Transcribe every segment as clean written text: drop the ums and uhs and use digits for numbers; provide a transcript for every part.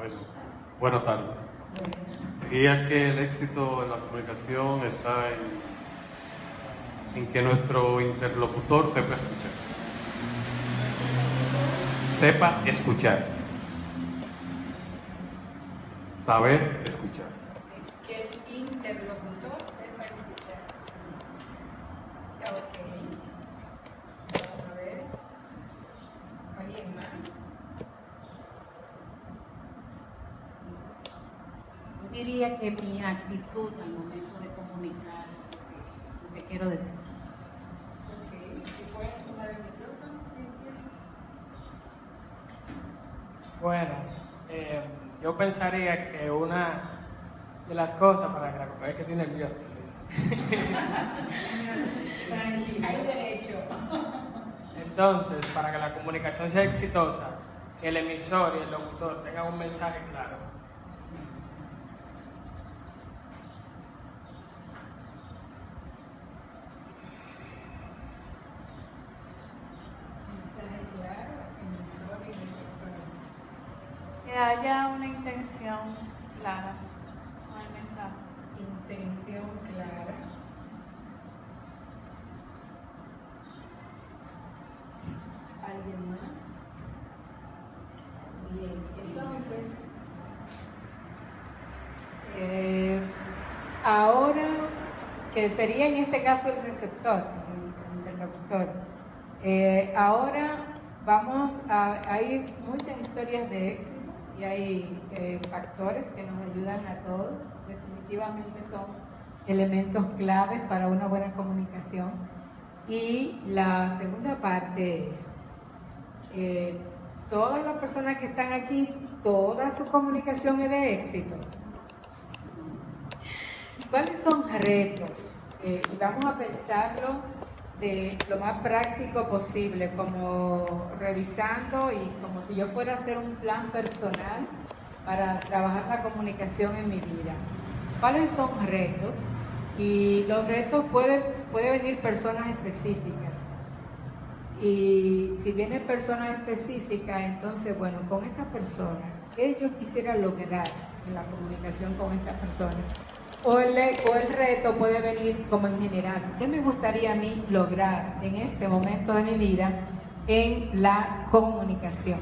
Bueno, buenas tardes. Diría que el éxito en la comunicación está en que nuestro interlocutor sepa escuchar. Sepa escuchar. Saber escuchar. Que el interlocutor sepa escuchar. Ok. Vamos a ver. ¿Alguien más? Yo diría que mi actitud al momento de comunicar lo que quiero decir. Ok. Si pueden tomar el micrófono. Bueno, yo pensaría que una de las cosas para que la es que estoy nervioso. Tranquilo. Hay derecho. Entonces, para que la comunicación sea exitosa, que el emisor y el locutor tengan un mensaje claro. Mensaje claro, emisor y receptor. Que haya una intención clara con el mensaje. Intención clara. ¿Alguien más? Bien, entonces, ahora, que sería en este caso el receptor, el interlocutor, ahora hay muchas historias de éxito y hay factores que nos ayudan a todos, definitivamente son elementos claves para una buena comunicación. Y la segunda parte es, todas las personas que están aquí, toda su comunicación es de éxito. ¿Cuáles son retos? Y vamos a pensarlo de lo más práctico posible, como revisando y como si yo fuera a hacer un plan personal para trabajar la comunicación en mi vida. ¿Cuáles son retos? Y los retos puede venir personas específicas. Y si vienen personas específicas, entonces, bueno, con esta persona, ¿qué yo quisiera lograr en la comunicación con esta persona? O el reto puede venir como en general. ¿Qué me gustaría a mí lograr en este momento de mi vida en la comunicación?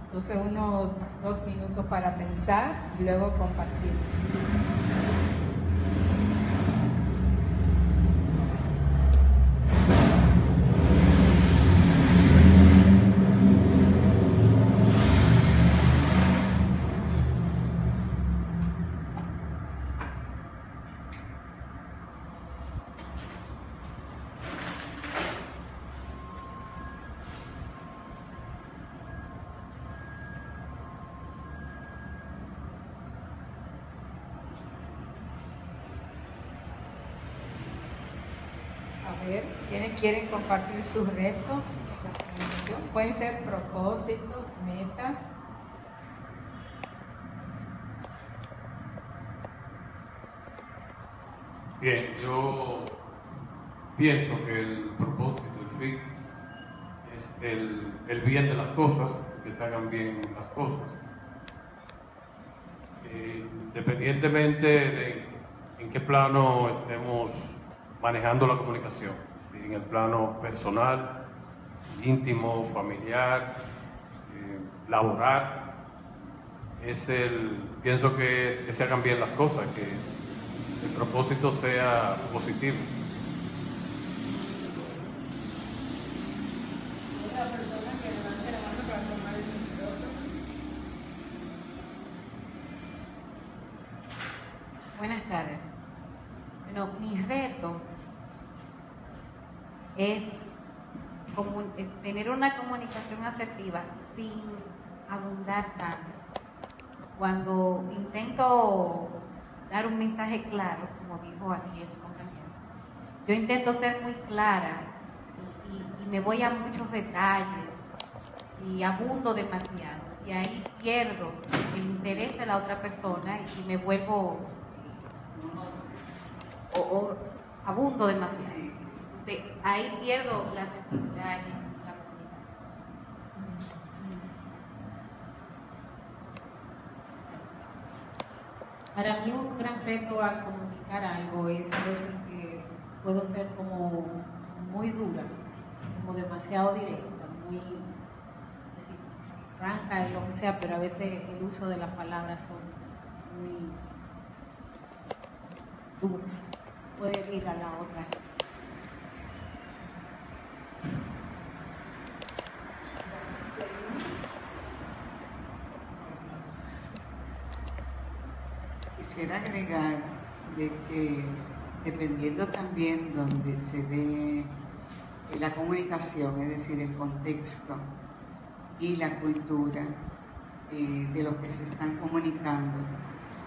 Entonces, unos 2 minutos para pensar y luego compartir. A ver, ¿quiénes quieren compartir sus retos? Pueden ser propósitos, metas. Bien, yo pienso que el propósito, el fin, es el bien de las cosas, que se hagan bien las cosas. Independientemente de en qué plano estemos manejando la comunicación, si en el plano personal, íntimo, familiar, laboral, pienso que se hagan bien las cosas, que el propósito sea positivo. Otra persona que levante la mano para tomar el micrófono. Buenas tardes. Bueno, mi reto es tener una comunicación asertiva sin abundar tanto. Cuando intento dar un mensaje claro, como dijo aquí el compañero, yo intento ser muy clara y me voy a muchos detalles y abundo demasiado. Y ahí pierdo el interés de la otra persona y me vuelvo o abundo demasiado. Entonces, ahí pierdo la asertividad en la comunicación. Para mí un gran reto al comunicar algo es a veces que puedo ser como muy dura, como demasiado directa, muy decir, franca en lo que sea, pero a veces el uso de las palabras son muy duros. Puede ir a la otra. Quisiera agregar de que dependiendo también donde se dé la comunicación, es decir, el contexto y la cultura de los que se están comunicando,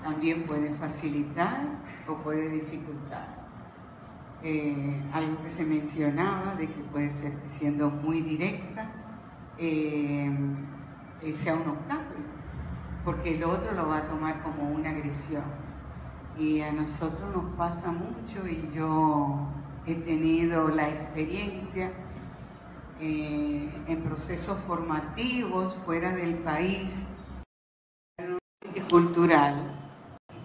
también puede facilitar o puede dificultar. Algo que se mencionaba de que puede ser que siendo muy directa sea un obstáculo, porque el otro lo va a tomar como una agresión. Y a nosotros nos pasa mucho, y yo he tenido la experiencia en procesos formativos fuera del país, cultural,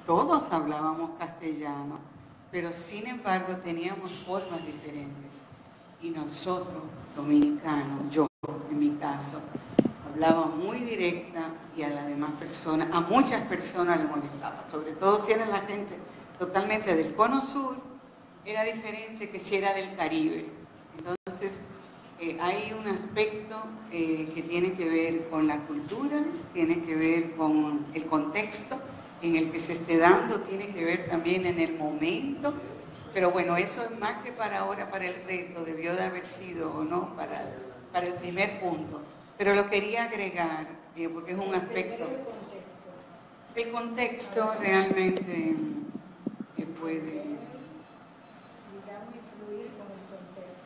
todos hablábamos castellano, pero sin embargo teníamos formas diferentes. Y nosotros, dominicanos, yo en mi caso, hablaba muy directa y a las demás personas, a muchas personas les molestaba, sobre todo si era la gente totalmente del cono sur, era diferente que si era del Caribe. Entonces, hay un aspecto que tiene que ver con la cultura, tiene que ver con el contexto en el que se esté dando, tiene que ver también en el momento, pero bueno, eso es más que para ahora, para el reto, debió de haber sido o no, para el primer punto. Pero lo quería agregar, porque es un aspecto. El contexto realmente puede, digamos, influir con el contexto.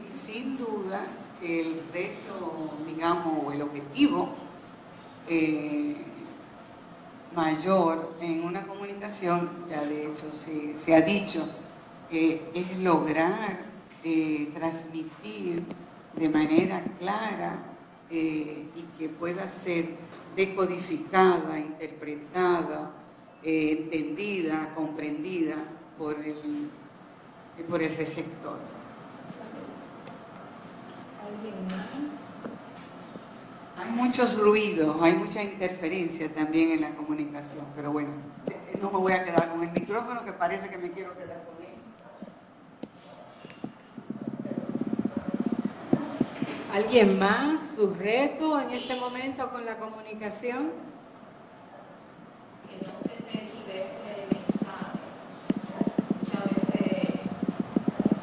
y sin duda que el reto, digamos, o el objetivo mayor en una comunicación, ya de hecho se ha dicho, es lograr transmitir de manera clara y que pueda ser decodificada, interpretada, entendida, comprendida por el receptor. ¿Alguien más? Hay muchos ruidos, hay mucha interferencia también en la comunicación, pero bueno, no me voy a quedar con el micrófono, que parece que me quiero quedar con él. ¿Alguien más? ¿Su reto en este momento con la comunicación? Que no se tergiverse el mensaje. Muchas veces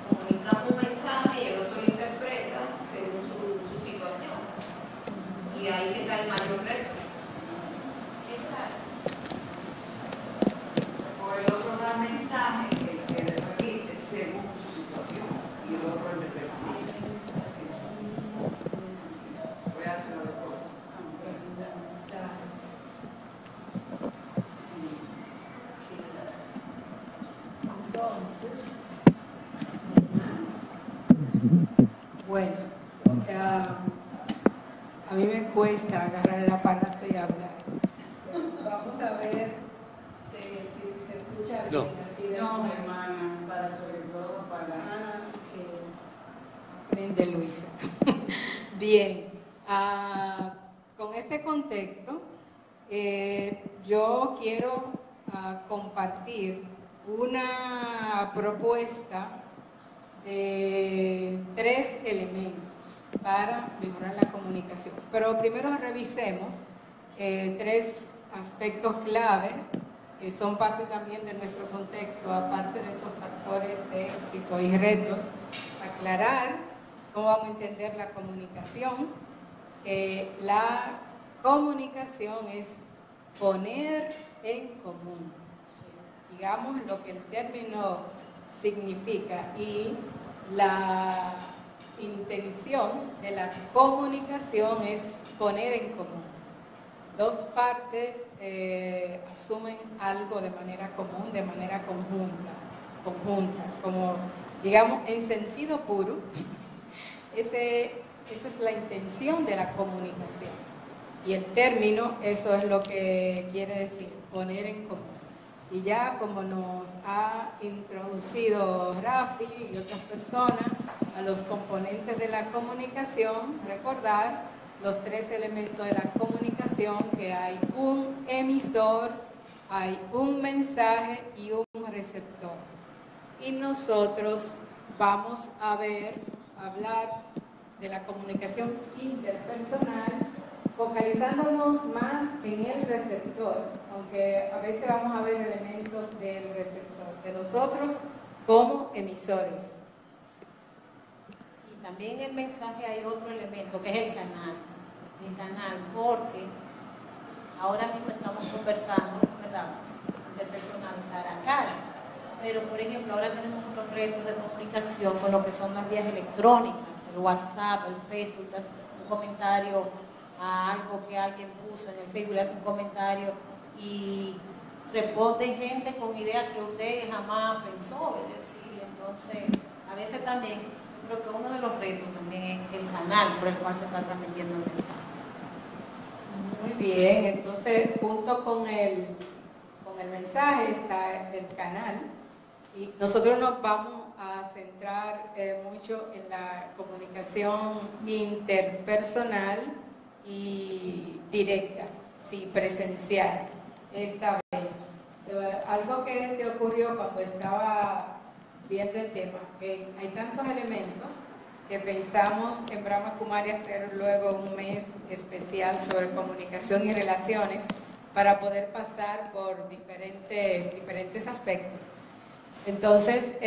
comunicamos un mensaje y el otro lo interpreta según su situación. Y ahí está el mayor reto. Exacto. O el otro da mensaje que le repite según su situación y el otro interpreta. Voy a hacerlo después. Entonces, bueno, a mí me cuesta agarrar el aparato y hablar. Vamos a ver si se escucha bien. No. Así de No, hermana, sobre todo para... Aprende, Luisa. Bien, con este contexto, yo quiero compartir una propuesta de 3 elementos para mejorar la comunicación. Pero primero revisemos 3 aspectos clave que son parte también de nuestro contexto, aparte de estos factores de éxito y retos. Aclarar cómo vamos a entender la comunicación. La comunicación es poner en común, digamos, lo que el término significa, y la intención de la comunicación es poner en común. 2 partes asumen algo de manera común, de manera conjunta, como, digamos, en sentido puro. Esa es la intención de la comunicación. Y el término, eso es lo que quiere decir, poner en común. Y ya como nos ha introducido Rafi y otras personas a los componentes de la comunicación, recordar los 3 elementos de la comunicación, que hay un emisor, hay un mensaje y un receptor. Y nosotros vamos a hablar de la comunicación interpersonal, focalizándonos más en el receptor, aunque a veces vamos a ver elementos del receptor, de nosotros como emisores. Sí, también en el mensaje hay otro elemento que es el canal. El canal, porque ahora mismo estamos conversando, ¿verdad?, interpersonal cara a cara. Pero, por ejemplo, ahora tenemos otros retos de comunicación con lo que son las vías electrónicas, el WhatsApp, el Facebook, un comentario a algo que alguien puso en el Facebook, le hace un comentario y responde gente con ideas que usted jamás pensó, es decir, entonces, a veces también, creo que uno de los retos también es el canal por el cual se está transmitiendo el mensaje. Muy bien, entonces, junto con el mensaje está el canal. Y nosotros nos vamos a centrar mucho en la comunicación interpersonal y directa, sí, presencial, esta vez. Algo que se ocurrió cuando estaba viendo el tema, que hay tantos elementos que pensamos en Brahma Kumari hacer luego un mes especial sobre comunicación y relaciones para poder pasar por diferentes aspectos. Entonces,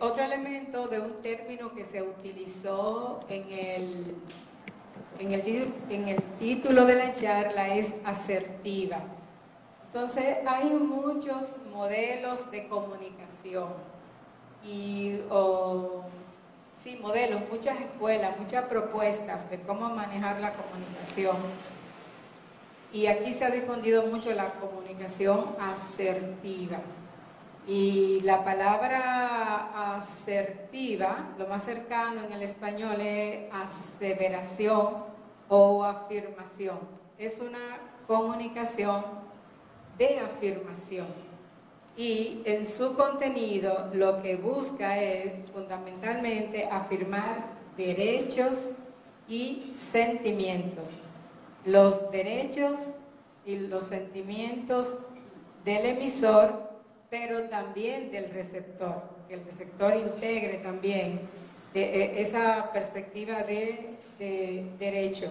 otro elemento de un término que se utilizó en el título de la charla es asertiva. Entonces, hay muchos modelos de comunicación modelos, muchas escuelas, muchas propuestas de cómo manejar la comunicación. Y aquí se ha difundido mucho la comunicación asertiva. Y la palabra asertiva, lo más cercano en el español es aseveración o afirmación. Es una comunicación de afirmación. Y en su contenido lo que busca es fundamentalmente afirmar derechos y sentimientos. Los derechos y los sentimientos del emisor, pero también del receptor, que el receptor integre también esa perspectiva de derecho.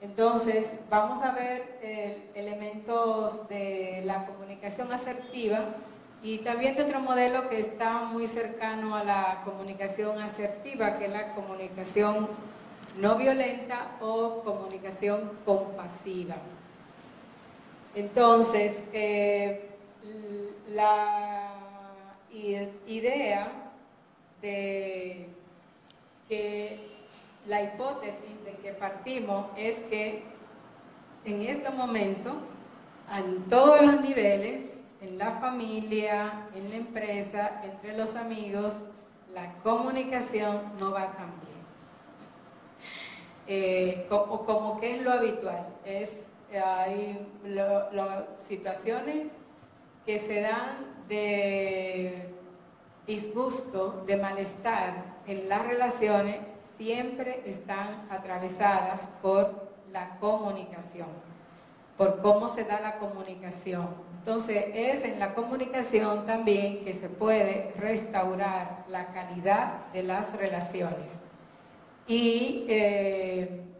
Entonces, vamos a ver elementos de la comunicación asertiva y también de otro modelo que está muy cercano a la comunicación asertiva, que es la comunicación no violenta o comunicación compasiva. Entonces, la idea de que la hipótesis de que partimos es que en este momento, en todos los niveles, en la familia, en la empresa, entre los amigos, la comunicación no va tan bien. Como que es lo habitual, hay situaciones que se dan de disgusto, de malestar en las relaciones, siempre están atravesadas por la comunicación, por cómo se da la comunicación. Entonces, es en la comunicación también que se puede restaurar la calidad de las relaciones. Y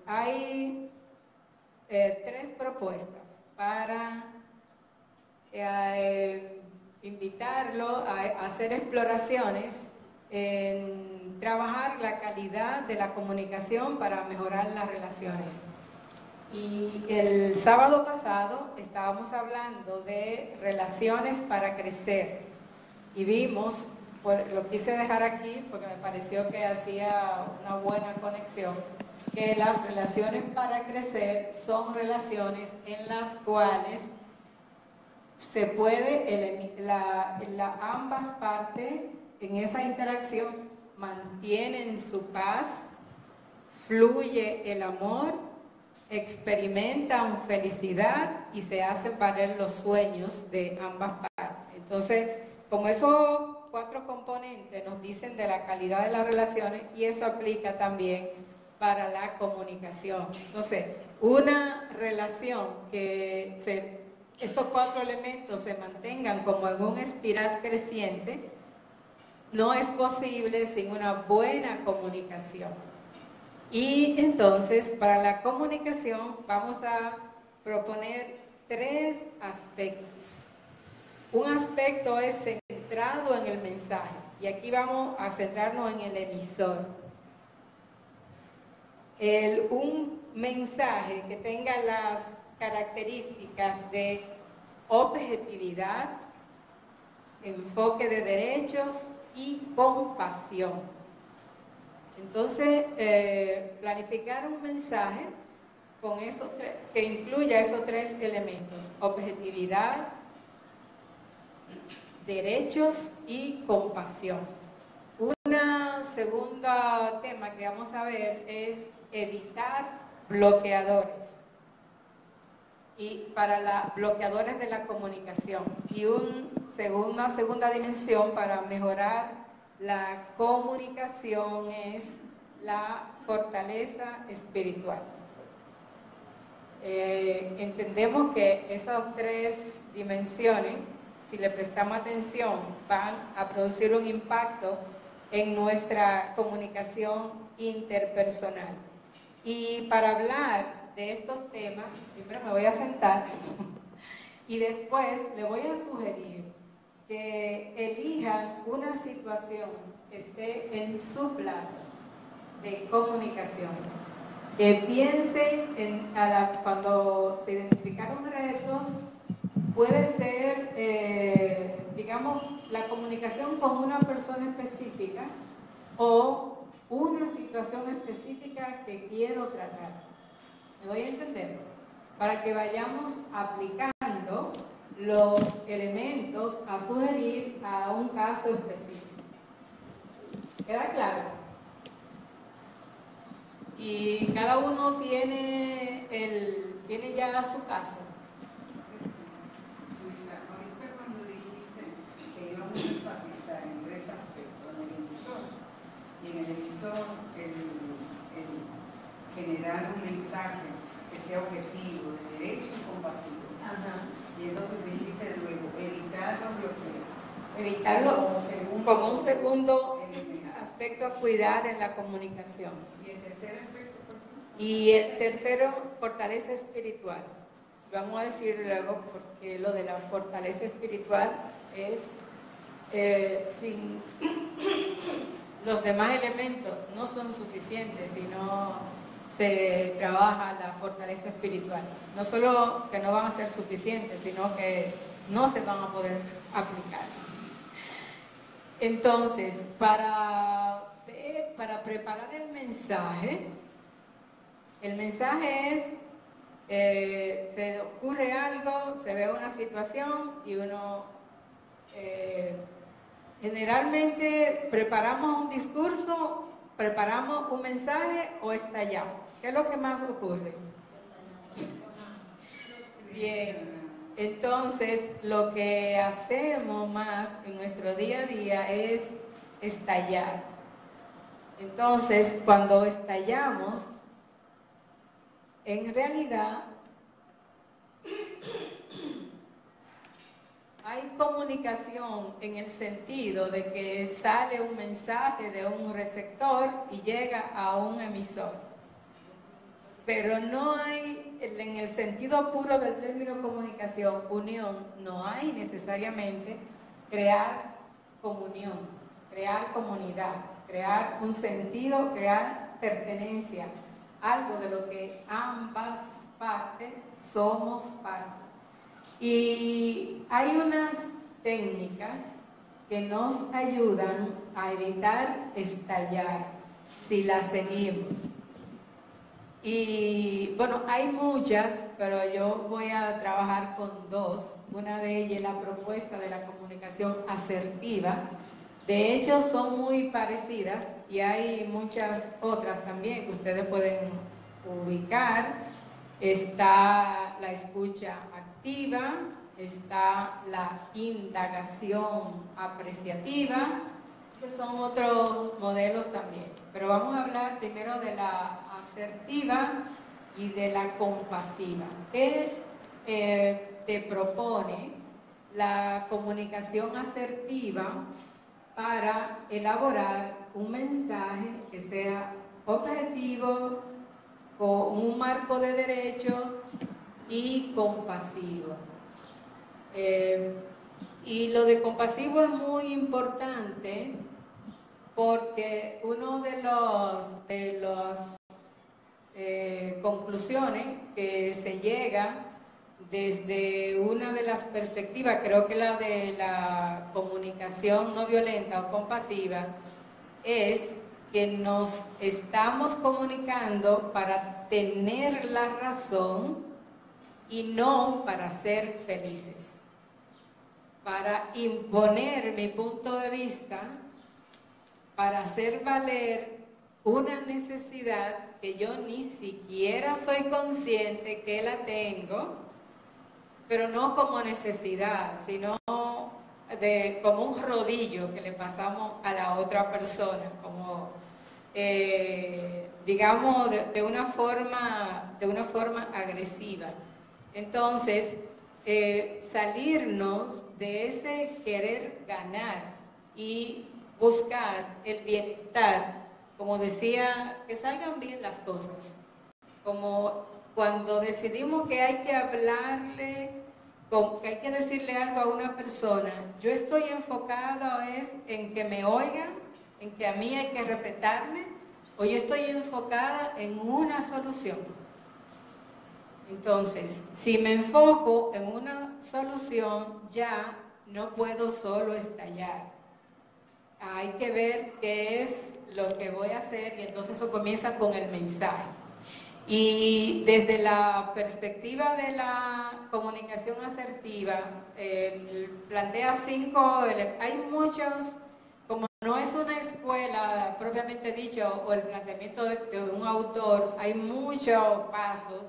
hay 3 propuestas para invitarlo a hacer exploraciones en trabajar la calidad de la comunicación para mejorar las relaciones. Y el sábado pasado estábamos hablando de relaciones para crecer y vimos, lo quise dejar aquí porque me pareció que hacía una buena conexión, que las relaciones para crecer son relaciones en las cuales se puede, ambas partes en esa interacción mantienen su paz, fluye el amor experimentan felicidad y se hacen valer los sueños de ambas partes. Entonces, como esos 4 componentes nos dicen de la calidad de las relaciones, y eso aplica también para la comunicación. Entonces, una relación que estos 4 elementos se mantengan como en un espiral creciente, no es posible sin una buena comunicación. Y entonces, para la comunicación vamos a proponer 3 aspectos. Un aspecto es centrado en el mensaje, y aquí vamos a centrarnos en el emisor. Un mensaje que tenga las características de objetividad, enfoque de derechos y compasión. Entonces, planificar un mensaje con que incluya esos 3 elementos: objetividad, derechos y compasión. Una segunda tema que vamos a ver es evitar bloqueadores, y para bloqueadores de la comunicación, y una segunda dimensión para mejorar la comunicación es la fortaleza espiritual. Entendemos que esas 3 dimensiones, si le prestamos atención, van a producir un impacto en nuestra comunicación interpersonal. Y para hablar de estos temas, primero me voy a sentar y después le voy a sugerir que elijan una situación que esté en su plano de comunicación, que piensen cuando se identificaron retos. Puede ser, digamos, la comunicación con una persona específica o una situación específica que quiero tratar. ¿Me doy a entender? Para que vayamos aplicando los elementos a sugerir a un caso específico. ¿Queda claro? Y cada uno tiene ya su caso. Vamos a enfatizar en 3 aspectos: en el emisor, y en el emisor el generar un mensaje que sea objetivo, de derecho y compasivo. Y entonces dijiste luego evitar los bloqueos. Evitarlo como un segundo aspecto a cuidar en la comunicación. ¿Y el tercer aspecto? Y el tercero, fortaleza espiritual. Vamos a decir luego porque lo de la fortaleza espiritual es sin los demás elementos no son suficientes si no se trabaja la fortaleza espiritual. No solo que no van a ser suficientes, sino que no se van a poder aplicar. Entonces, para preparar el mensaje es, se ocurre algo, se ve una situación y uno generalmente preparamos un discurso, preparamos un mensaje o estallamos. ¿Qué es lo que más ocurre? Bien, entonces lo que hacemos más en nuestro día a día es estallar. Entonces, cuando estallamos, en realidad hay comunicación en el sentido de que sale un mensaje de un receptor y llega a un emisor. Pero no hay, en el sentido puro del término comunicación, unión, no hay necesariamente crear comunión, crear comunidad, crear un sentido, crear pertenencia, algo de lo que ambas partes somos parte. Y hay unas técnicas que nos ayudan a evitar estallar si las seguimos. Y bueno, hay muchas, pero yo voy a trabajar con 2. Una de ellas es la propuesta de la comunicación asertiva. De hecho, son muy parecidas y hay muchas otras también que ustedes pueden ubicar. está la escucha activa, está la indagación apreciativa, que son otros modelos también. Pero vamos a hablar primero de la asertiva y de la compasiva. ¿Qué te propone la comunicación asertiva para elaborar un mensaje que sea objetivo, con un marco de derechos y compasivo? Y lo de compasivo es muy importante porque uno de las conclusiones que se llega desde una de las perspectivas, creo que la de la comunicación no violenta o compasiva, es que nos estamos comunicando para tener la razón y no para ser felices, para imponer mi punto de vista, para hacer valer una necesidad que yo ni siquiera soy consciente que la tengo, pero no como necesidad, sino como un rodillo que le pasamos a la otra persona, como digamos de una forma agresiva. Entonces, salirnos de ese querer ganar y buscar el bienestar, como decía, que salgan bien las cosas, como cuando decidimos que hay que hablarle, que hay que decirle algo a una persona, yo estoy enfocada en que me oigan, en que a mí hay que respetarme, o yo estoy enfocada en una solución. Entonces, si me enfoco en una solución, ya no puedo solo estallar. Hay que ver qué es lo que voy a hacer, y entonces eso comienza con el mensaje. Y desde la perspectiva de la comunicación asertiva, plantea 5, hay muchos, como no es una escuela propiamente dicho, o el planteamiento de un autor, hay muchos pasos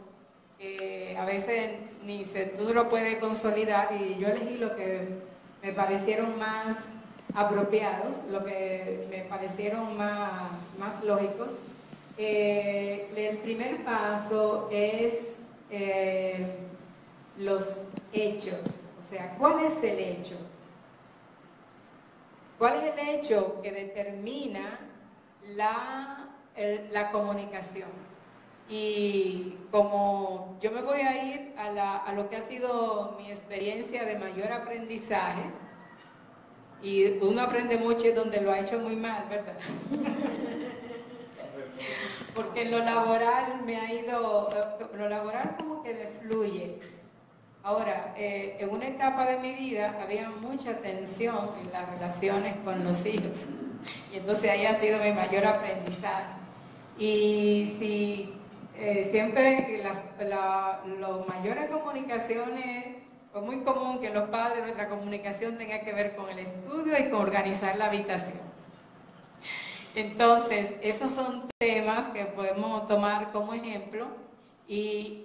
que a veces tú lo puedes consolidar, y yo elegí lo que me parecieron más apropiados, lo que me parecieron más lógicos. El primer paso es los hechos, o sea, ¿cuál es el hecho? ¿Cuál es el hecho que determina la comunicación? Y como yo me voy a ir a lo que ha sido mi experiencia de mayor aprendizaje, y uno aprende mucho donde lo ha hecho muy mal, ¿verdad? Porque en lo laboral lo laboral como que me fluye. Ahora, en una etapa de mi vida había mucha tensión en las relaciones con los hijos, y entonces ahí ha sido mi mayor aprendizaje. Y si siempre las mayores comunicaciones, es muy común que los padres, nuestra comunicación tenga que ver con el estudio y con organizar la habitación. Entonces, esos son temas que podemos tomar como ejemplo, y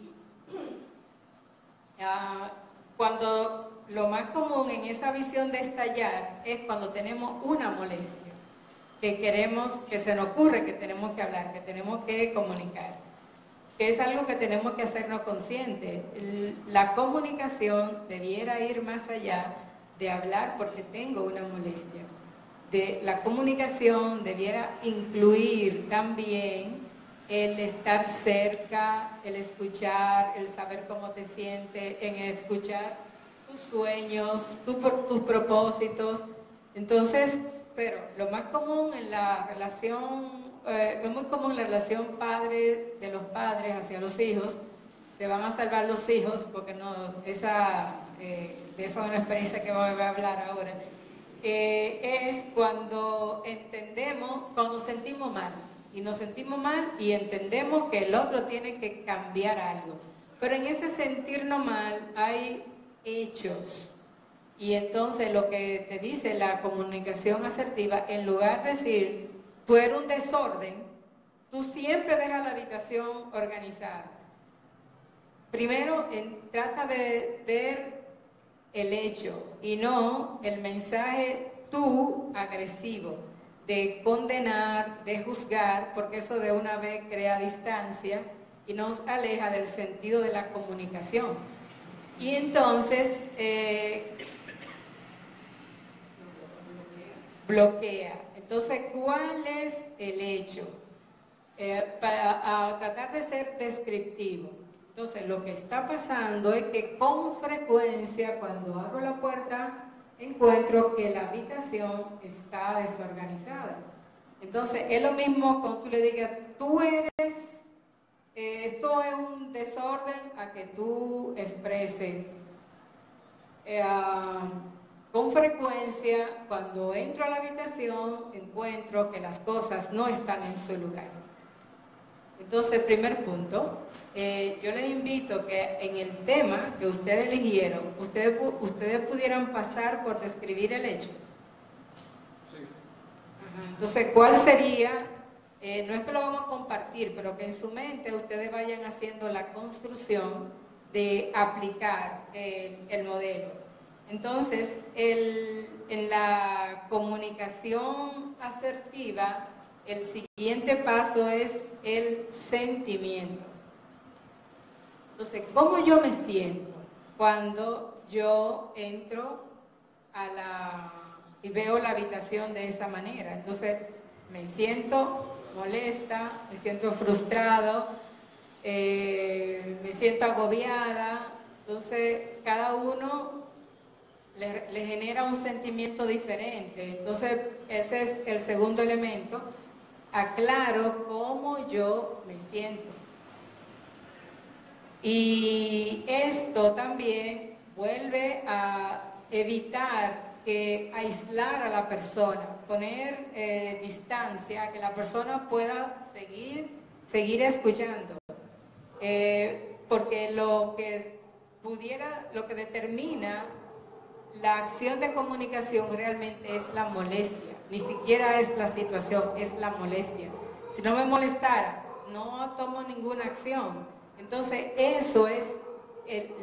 cuando lo más común en esa visión de estallar es cuando tenemos una molestia, que queremos, que se nos ocurre que tenemos que hablar, que tenemos que comunicar, que es algo que tenemos que hacernos conscientes. La comunicación debiera ir más allá de hablar porque tengo una molestia. La comunicación debiera incluir también el estar cerca, el escuchar, el saber cómo te sientes, en escuchar tus sueños, tus propósitos. Entonces, pero lo más común en la relación, es muy común la relación de los padres hacia los hijos. Se van a salvar los hijos, porque no, de esa es una experiencia que voy a hablar ahora. Es cuando cuando sentimos mal. Y nos sentimos mal y entendemos que el otro tiene que cambiar algo. Pero en ese sentirnos mal hay hechos. Y entonces lo que te dice la comunicación asertiva, en lugar de decir, tú eres un desorden, tú siempre dejas la habitación organizada. primero trata de ver el hecho y no el mensaje tú agresivo de condenar, de juzgar, porque eso de una vez crea distancia y nos aleja del sentido de la comunicación. Y entonces bloquea. Entonces, ¿cuál es el hecho? Para tratar de ser descriptivo. Entonces, lo que está pasando es que con frecuencia, cuando abro la puerta, encuentro que la habitación está desorganizada. Entonces, es lo mismo cuando tú le digas, tú eres, esto es un desorden, a que tú expreses. Con frecuencia, cuando entro a la habitación, encuentro que las cosas no están en su lugar. Entonces, primer punto, yo les invito que en el tema que ustedes eligieron, ustedes pudieran pasar por describir el hecho. Sí. Ajá. Entonces, ¿cuál sería? No es que lo vamos a compartir, pero que en su mente ustedes vayan haciendo la construcción de aplicar el modelo. Entonces, en la comunicación asertiva, el siguiente paso es el sentimiento. Entonces, ¿cómo yo me siento cuando yo entro y veo la habitación de esa manera? Entonces, me siento molesta, me siento frustrado, me siento agobiada. Entonces, cada uno le genera un sentimiento diferente. Entonces, ese es el segundo elemento. Aclaro cómo yo me siento. Y esto también vuelve a evitar aislar a la persona, poner distancia, que la persona pueda seguir escuchando. Porque lo que determina la acción de comunicación realmente es la molestia, ni siquiera es la situación, es la molestia. Si no me molestara, no tomo ninguna acción. Entonces eso es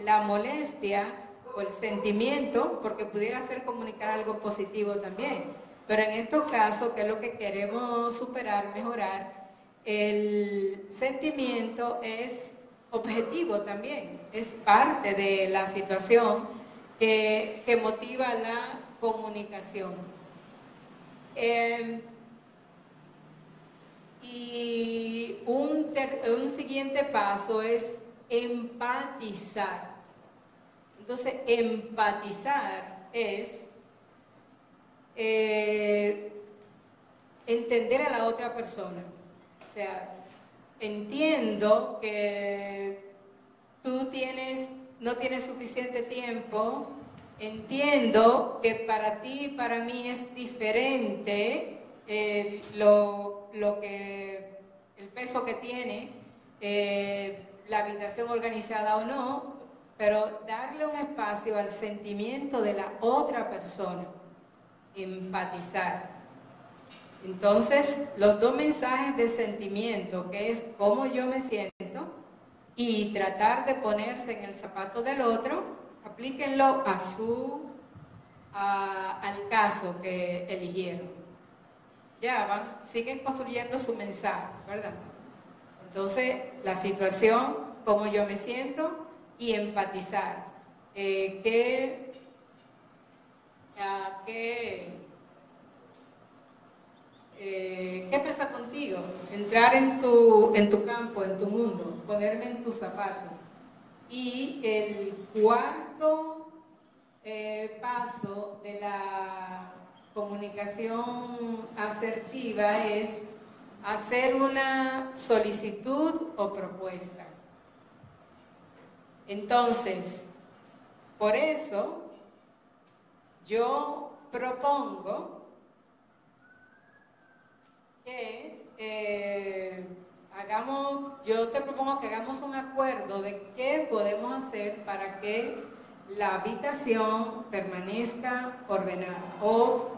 la molestia o el sentimiento, porque pudiera ser comunicar algo positivo también. Pero en estos casos, que es lo que queremos superar, mejorar, el sentimiento es objetivo también, es parte de la situación que motiva la comunicación. Y un siguiente paso es empatizar. Entonces, empatizar es entender a la otra persona. O sea, entiendo que tú no tienes suficiente tiempo, entiendo que para ti y para mí es diferente el peso que tiene la habitación organizada o no, pero darle un espacio al sentimiento de la otra persona, empatizar. Entonces, los dos mensajes de sentimiento, que es cómo yo me siento, y tratar de ponerse en el zapato del otro, aplíquenlo al caso que eligieron. Ya siguen construyendo su mensaje, ¿verdad? Entonces, la situación, cómo yo me siento y empatizar. ¿Qué pasa contigo? Entrar en tu campo, en tu mundo, ponerme en tus zapatos. Y el cuarto paso de la comunicación asertiva es hacer una solicitud o propuesta. Entonces, por eso yo propongo que yo te propongo que hagamos un acuerdo de qué podemos hacer para que la habitación permanezca ordenada o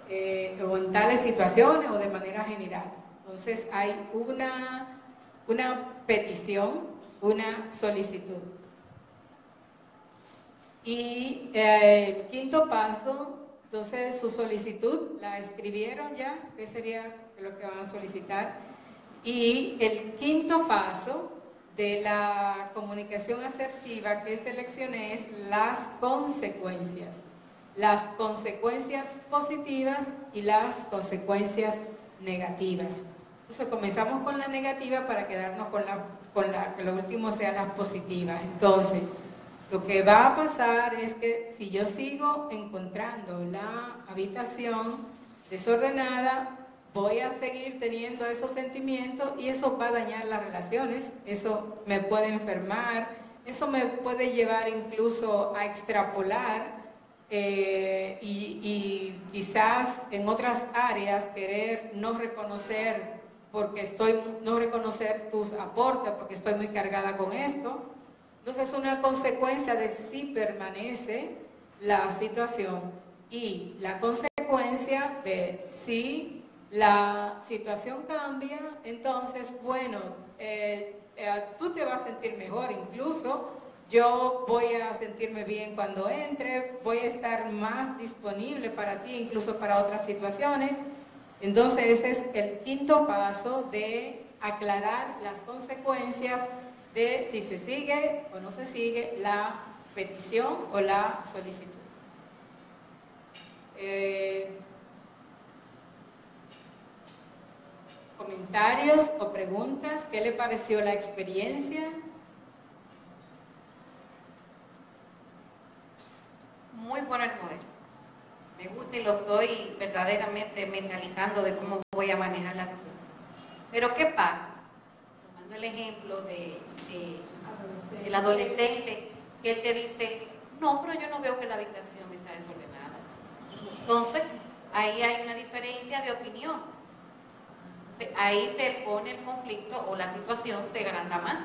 en tales situaciones o de manera general. Entonces hay una petición, una solicitud. Y el quinto paso, entonces su solicitud, ¿la escribieron ya? ¿Qué sería lo que van a solicitar? Y el quinto paso de la comunicación asertiva que seleccioné es las consecuencias positivas y las consecuencias negativas. Entonces comenzamos con la negativa para quedarnos con que lo último sea la positiva. Entonces, lo que va a pasar es que si yo sigo encontrando la habitación desordenada, voy a seguir teniendo esos sentimientos y eso va a dañar las relaciones, eso me puede enfermar, eso me puede llevar incluso a extrapolar y quizás en otras áreas querer no reconocer tus aportes porque estoy muy cargada con esto. Entonces es una consecuencia de si permanece la situación y la consecuencia de si la situación cambia, entonces, bueno, tú te vas a sentir mejor, incluso yo voy a sentirme bien cuando entre, voy a estar más disponible para ti, incluso para otras situaciones. Entonces ese es el quinto paso de aclarar las consecuencias de si se sigue o no se sigue la petición o la solicitud. ¿Comentarios o preguntas? ¿Qué le pareció la experiencia? Muy bueno el modelo. Me gusta y lo estoy verdaderamente mentalizando de cómo voy a manejar la situación. Pero ¿qué pasa? Tomando el ejemplo del adolescente, que él te dice, no, pero yo no veo que la habitación está desordenada. Entonces, ahí hay una diferencia de opinión. Entonces, ahí se pone el conflicto o la situación se agranda más.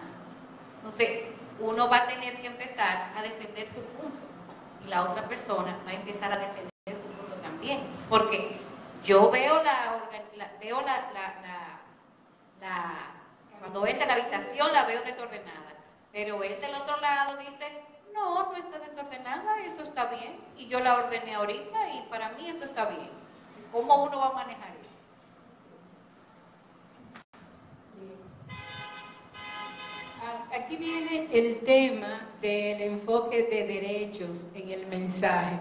Entonces, uno va a tener que empezar a defender su punto y la otra persona va a empezar a defender su punto también. Porque yo veo cuando entra a la habitación la veo desordenada, pero él del otro lado dice, no está desordenada, eso está bien, y yo la ordené ahorita y para mí esto está bien. ¿Cómo uno va a manejar eso? Aquí viene el tema del enfoque de derechos en el mensaje.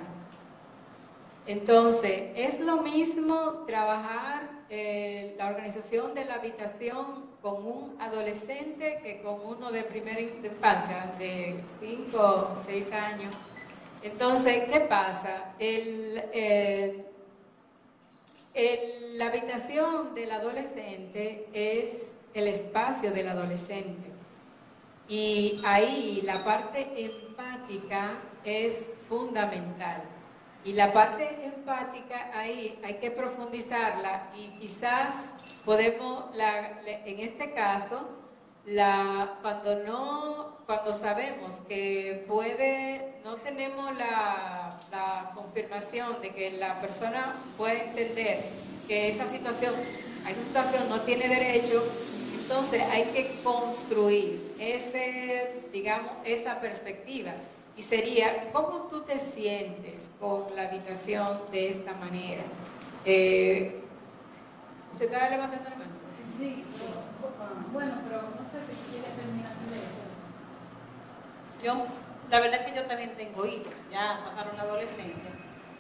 Entonces, es lo mismo trabajar la organización de la habitación con un adolescente que con uno de primera infancia, de 5 o 6 años. Entonces, ¿qué pasa? La habitación del adolescente es el espacio del adolescente. Y ahí la parte empática es fundamental. Y la parte empática ahí hay que profundizarla y quizás podemos, en este caso, cuando sabemos que no tenemos la confirmación de que la persona puede entender que esa situación no tiene derecho, entonces hay que construir esa perspectiva. Y sería, ¿cómo tú te sientes con la habitación de esta manera? ¿Usted está levantando la mano? Sí. Bueno, pero no sé si quiere terminar de eso. La verdad es que yo también tengo hijos, ya pasaron la adolescencia.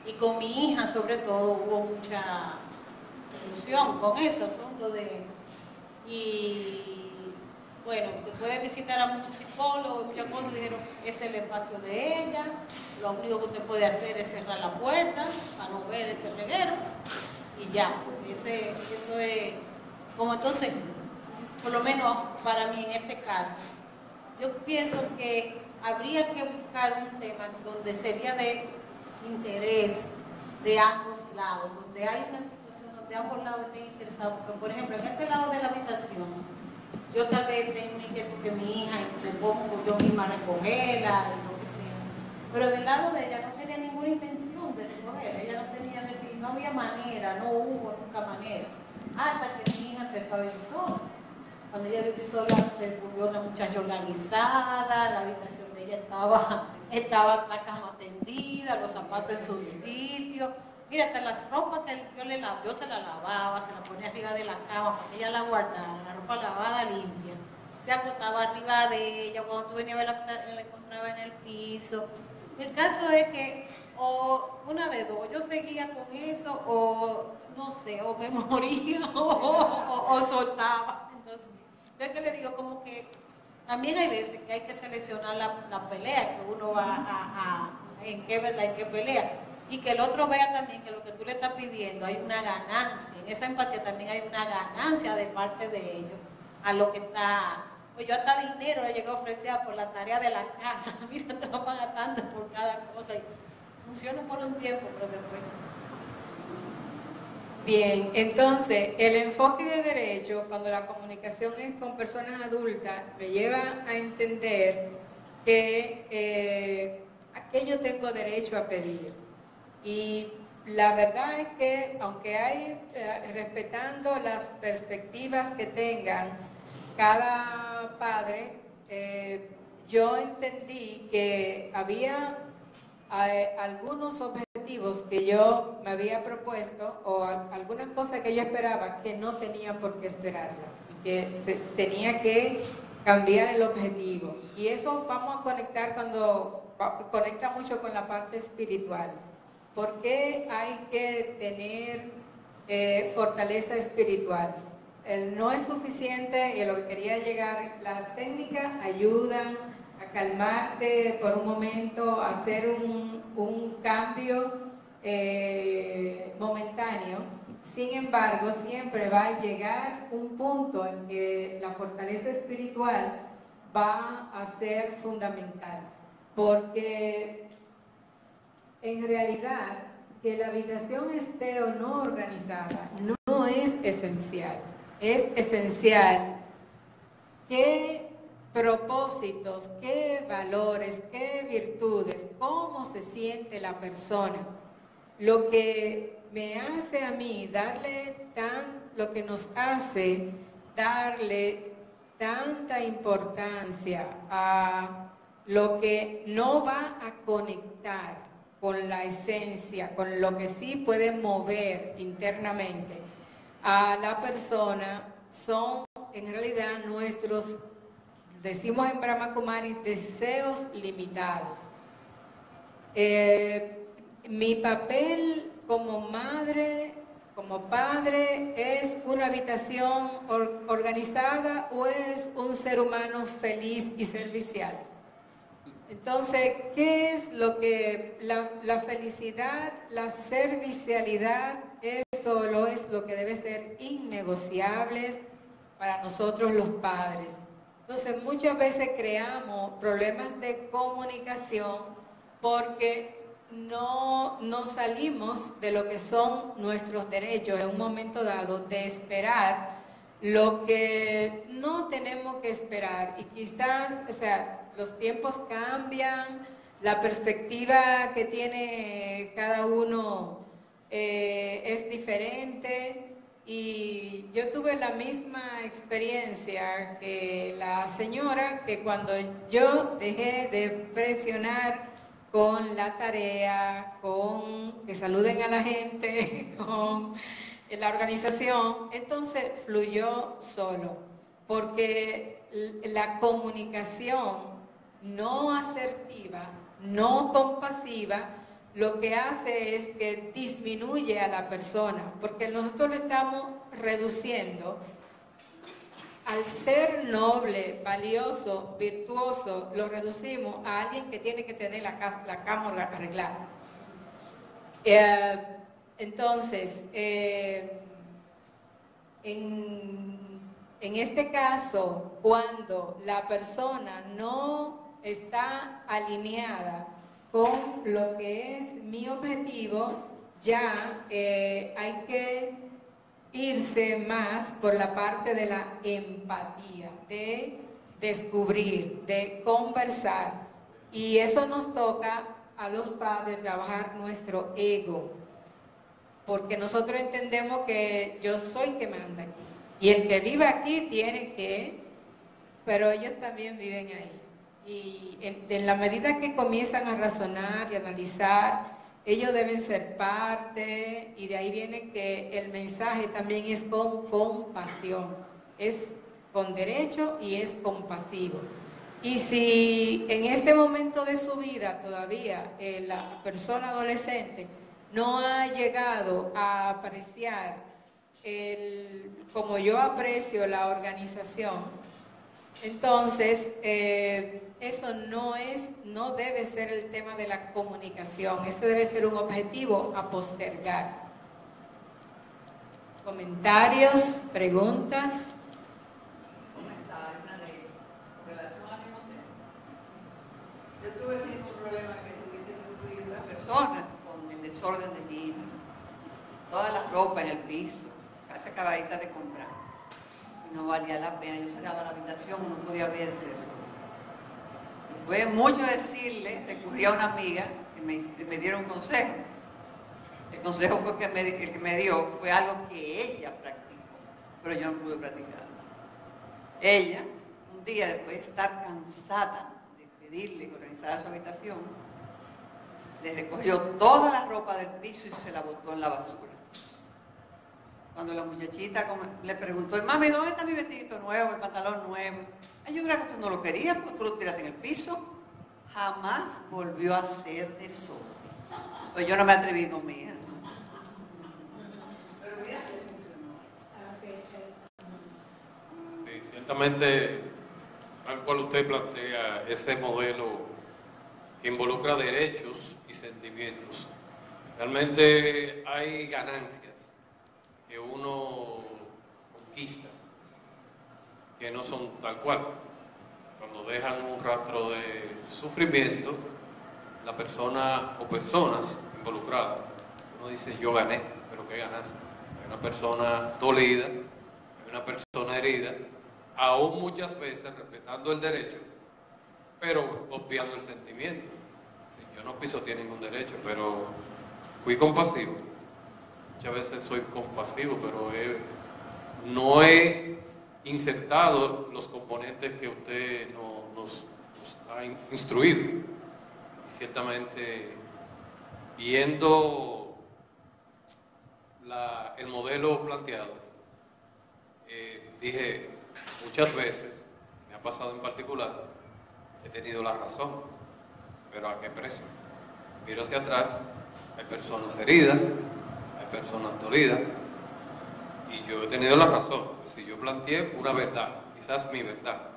Y con mi hija, sobre todo, hubo mucha discusión con ese asunto y bueno, puede visitar a muchos psicólogos, muchas cosas, dijeron, es el espacio de ella, lo único que usted puede hacer es cerrar la puerta para no ver ese reguero y ya, eso es, como entonces, por lo menos para mí en este caso, yo pienso que habría que buscar un tema donde sería de interés de ambos lados, donde hay una situación donde ambos lados estén interesados, porque por ejemplo, en este lado de la habitación, yo tal vez tengo inquietud que mi hija me pongo yo misma a recogerla y lo que sea. Pero del lado de ella no tenía ninguna intención de recogerla. Ella no tenía decir, no había manera, no hubo nunca manera. Hasta que mi hija empezó a vivir sola. Cuando ella vivió sola se volvió una muchacha organizada, la habitación de ella estaba estaba la cama tendida, los zapatos en sus sitios. Mira, hasta las ropas que yo se la lavaba, se la ponía arriba de la cama para que ella la guardara, la ropa lavada limpia. Se acostaba arriba de ella, cuando tú venías a verla, la encontraba en el piso. El caso es que, o una de dos, yo seguía con eso, o no sé, o me moría, o soltaba. Entonces, yo que le digo como que también hay veces que hay que seleccionar la pelea, que uno va en qué pelea. Y que el otro vea también que lo que tú le estás pidiendo hay una ganancia. En esa empatía también hay una ganancia de parte de ellos a lo que está. Pues yo hasta dinero le llegué a ofrecer por la tarea de la casa. Mira, te va a pagar tanto por cada cosa. Y funciona por un tiempo, pero después. Bien, entonces el enfoque de derecho, cuando la comunicación es con personas adultas, me lleva a entender que a qué yo tengo derecho a pedir. Y la verdad es que, aunque hay, respetando las perspectivas que tengan cada padre, yo entendí que había algunos objetivos que yo me había propuesto o algunas cosas que yo esperaba que no tenía por qué esperarlo y que tenía que cambiar el objetivo. Y eso vamos a conectar cuando conecta mucho con la parte espiritual. ¿Por qué hay que tener fortaleza espiritual? No es suficiente, y a lo que quería llegar, la técnica ayuda a calmarte por un momento, a hacer un cambio momentáneo. Sin embargo, siempre va a llegar un punto en que la fortaleza espiritual va a ser fundamental, porque en realidad que la habitación esté o no organizada no es esencial. Es esencial qué propósitos, qué valores, qué virtudes, cómo se siente la persona. Lo que me hace a mí lo que nos hace darle tanta importancia a lo que no va a conectar con la esencia, con lo que sí puede mover internamente a la persona, son en realidad nuestros, decimos en Brahma Kumari, deseos limitados. Mi papel como madre, como padre, ¿es una habitación organizada o es un ser humano feliz y servicial? Entonces, ¿qué es lo que la felicidad, la servicialidad, eso es lo que debe ser innegociable para nosotros los padres? Entonces, muchas veces creamos problemas de comunicación porque no salimos de lo que son nuestros derechos en un momento dado, de esperar lo que no tenemos que esperar. Y quizás, o sea, los tiempos cambian, la perspectiva que tiene cada uno es diferente. Y yo tuve la misma experiencia que la señora, que cuando yo dejé de presionar con la tarea, con que saluden a la gente, con la organización, entonces fluyó solo, porque la comunicación no asertiva, no compasiva, lo que hace es que disminuye a la persona, porque nosotros lo estamos reduciendo. Al ser noble, valioso, virtuoso, lo reducimos a alguien que tiene que tener la cama arreglada. Entonces, en este caso, cuando la persona no está alineada con lo que es mi objetivo, ya hay que irse más por la parte de la empatía, de descubrir, de conversar. Y eso nos toca a los padres trabajar nuestro ego, porque nosotros entendemos que yo soy que manda aquí, y el que vive aquí tiene que, pero ellos también viven ahí. Y en la medida que comienzan a razonar y analizar, ellos deben ser parte, y de ahí viene que el mensaje también es con compasión, es con derecho y es compasivo. Y si en ese momento de su vida todavía la persona adolescente no ha llegado a apreciar como yo aprecio la organización, entonces, eso no debe ser el tema de la comunicación, eso debe ser un objetivo a postergar. ¿Comentarios? ¿Preguntas? Yo tuve ese mismo problema que tuviste tú y una persona con el desorden de mi hija. Toda la ropa en el piso, casi acabadita de comprar. Y no valía la pena. Yo sacaba la habitación, no podía ver eso. Después de mucho decirle, recurrí a una amiga que me diera un consejo. El consejo fue el que me dio fue algo que ella practicó, pero yo no pude practicarlo. Ella, un día después de estar cansada de pedirle que organizara su habitación, le recogió toda la ropa del piso y se la botó en la basura. Cuando la muchachita le preguntó, mami, ¿dónde está mi vestidito nuevo, mi pantalón nuevo? Ay, yo creo que tú no lo querías porque tú lo tiraste en el piso. Jamás volvió a hacer eso. Pues yo no me atreví con mi hija. Pero mira, le funcionó. Sí, ciertamente, tal cual usted plantea, ese modelo que involucra derechos y sentimientos. Realmente hay ganancias que uno conquista, que no son tal cual. Cuando dejan un rastro de sufrimiento, la persona o personas involucradas, uno dice, yo gané, pero ¿qué ganaste? Hay una persona dolida, hay una persona herida, aún muchas veces respetando el derecho, pero obviando el sentimiento. Yo no pisoteé ningún derecho, pero fui compasivo. Muchas veces soy compasivo, pero no he insertado los componentes que usted nos ha instruido. Y ciertamente, viendo el modelo planteado, dije muchas veces, me ha pasado en particular, he tenido la razón, pero ¿a qué precio? Miro hacia atrás, hay personas heridas, personas dolidas, y yo he tenido la razón. Si yo planteé una verdad, quizás mi verdad,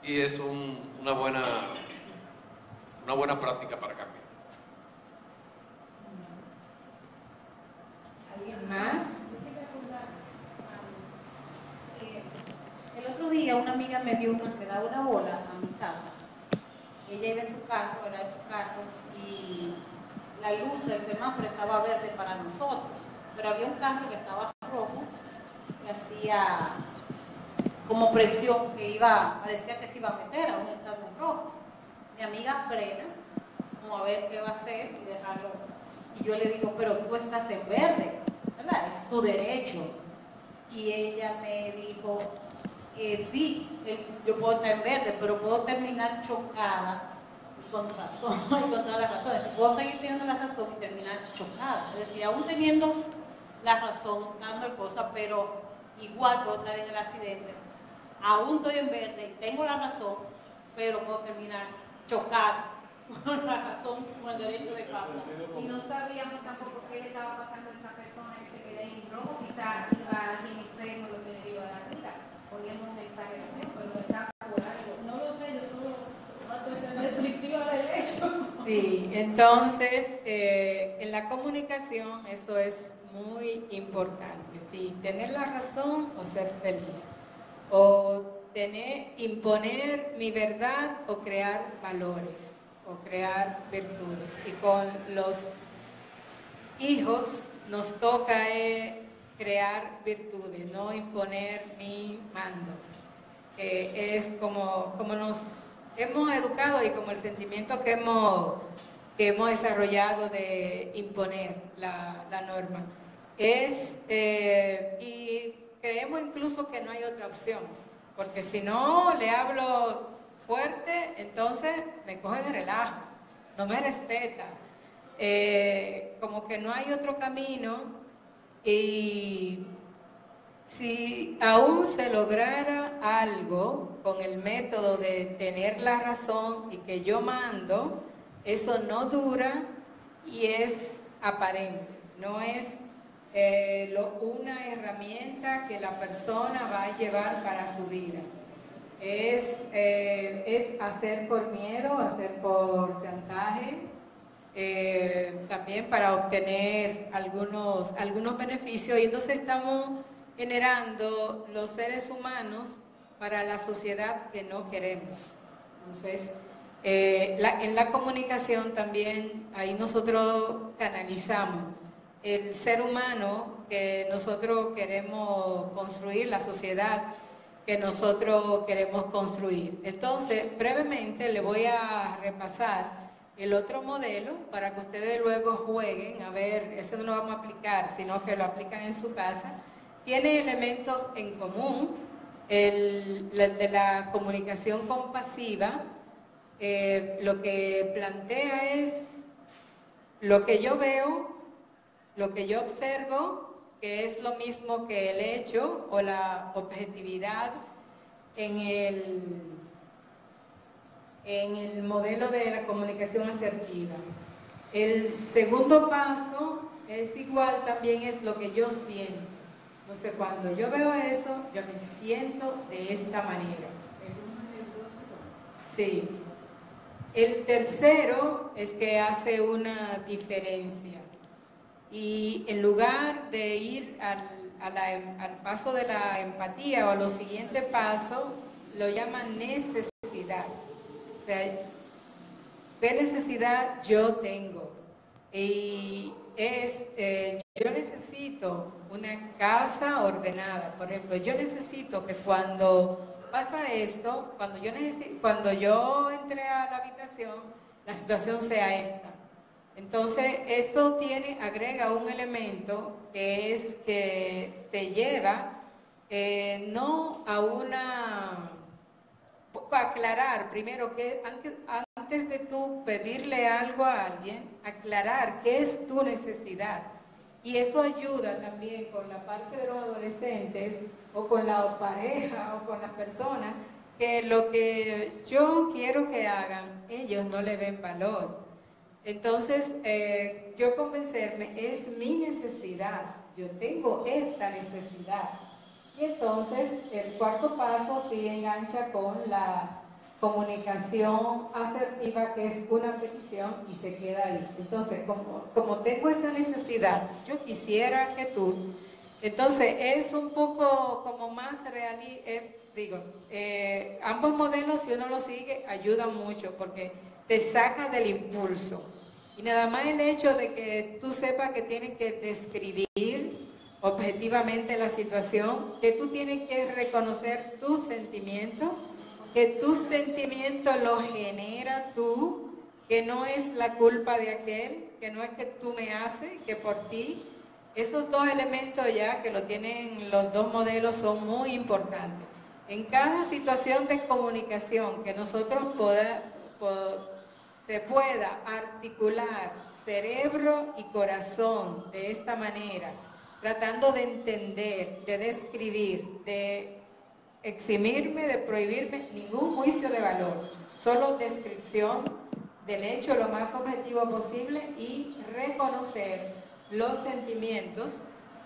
y es una buena práctica para cambiar. ¿Alguien más? El otro día una amiga me daba una bola a mi casa. Ella iba en su carro, era de su carro, y la luz del semáforo estaba verde para nosotros, pero había un carro que estaba rojo, que hacía como presión, parecía que se iba a meter aún estando en rojo. Mi amiga frena, como a ver qué va a hacer y dejarlo. Y yo le digo, pero tú estás en verde, ¿verdad? Es tu derecho. Y ella me dijo, sí, yo puedo estar en verde, pero puedo terminar chocada con razón y con todas las razones. Puedo seguir teniendo la razón y terminar chocada. Es decir, aún teniendo la razón, dando el cosa, pero igual puedo estar en el accidente. Aún estoy en verde y tengo la razón, pero puedo terminar chocada con la razón, con el derecho de causa. Y no sabíamos tampoco qué le estaba pasando a esa persona que se quedó en rojo, quizás iba a alguien extremo lo que le iba a dar vida. Poníamos un mensaje de pero estaba por algo. No lo sé, yo solo trato de ser restrictiva del hecho. Sí, entonces en la comunicación eso es muy importante. Sí, tener la razón o ser feliz. O imponer mi verdad o crear valores o crear virtudes. Y con los hijos nos toca crear virtudes, no imponer ni mando. Es como nos hemos educado y como el sentimiento que hemos desarrollado de imponer la norma. Y creemos incluso que no hay otra opción, porque si no le hablo fuerte, entonces me coge de relajo, no me respeta. Como que no hay otro camino, y si aún se lograra algo con el método de tener la razón y que yo mando, eso no dura y es aparente, no es una herramienta que la persona va a llevar para su vida. Es hacer por miedo, hacer por chantaje, también para obtener algunos beneficios, y entonces estamos generando los seres humanos para la sociedad que no queremos. Entonces, en la comunicación también, ahí nosotros canalizamos el ser humano que nosotros queremos construir, la sociedad que nosotros queremos construir. Entonces, brevemente le voy a repasar el otro modelo para que ustedes luego jueguen, a ver, eso no lo vamos a aplicar, sino que lo aplican en su casa. Tiene elementos en común, el de la comunicación compasiva. Lo que plantea es lo que yo veo, lo que yo observo, que es lo mismo que el hecho o la objetividad en el modelo de la comunicación asertiva. El segundo paso es igual, también es lo que yo siento. Entonces, cuando yo veo eso, yo me siento de esta manera. Sí. El tercero es que hace una diferencia. Y en lugar de ir al paso de la empatía o a los siguientes pasos, lo llaman necesidad. O sea, ¿qué necesidad yo tengo? Y yo necesito una casa ordenada. Por ejemplo, yo necesito que cuando pasa esto, cuando yo entre a la habitación, la situación sea esta. Entonces, esto agrega un elemento que es que te lleva no a aclarar primero que antes de tú pedirle algo a alguien, aclarar qué es tu necesidad. Y eso ayuda también con la parte de los adolescentes o con la pareja o con las personas que lo que yo quiero que hagan, ellos no le ven valor. Entonces, yo convencerme es mi necesidad, yo tengo esta necesidad. Y entonces, el cuarto paso sí engancha con la comunicación asertiva, que es una petición y se queda ahí. Entonces, como tengo esa necesidad, yo quisiera que tú... Entonces, es un poco como más ambos modelos, si uno los sigue, ayudan mucho porque te saca del impulso. Y nada más el hecho de que tú sepas que tienes que describir objetivamente la situación, que tú tienes que reconocer tus sentimientos, que tus sentimientos los genera tú, que no es la culpa de aquel, que no es que tú me haces, que por ti. Esos dos elementos ya que lo tienen los dos modelos son muy importantes. En cada situación de comunicación que nosotros se pueda articular cerebro y corazón de esta manera, tratando de entender, de describir, de eximirme, de prohibirme ningún juicio de valor, solo descripción del hecho lo más objetivo posible y reconocer los sentimientos.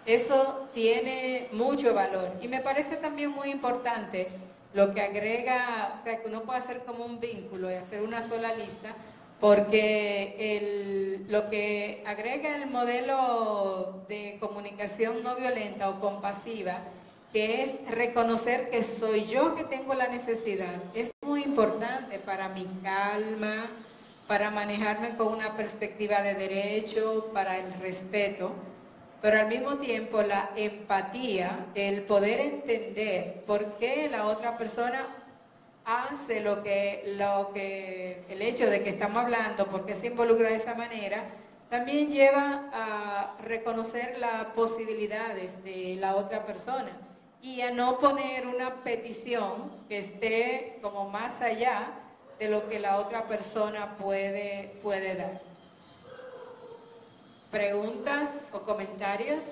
Eso tiene mucho valor y me parece también muy importante lo que agrega, o sea, que uno puede hacer como un vínculo y hacer una sola lista, porque lo que agrega el modelo de comunicación no violenta o compasiva, que es reconocer que soy yo que tengo la necesidad, es muy importante para mi calma, para manejarme con una perspectiva de derecho, para el respeto, pero al mismo tiempo la empatía, el poder entender por qué la otra persona hace el hecho de que estamos hablando, por qué se involucra de esa manera, también lleva a reconocer las posibilidades de la otra persona. y a no poner una petición que esté como más allá de lo que la otra persona puede dar. ¿Preguntas o comentarios?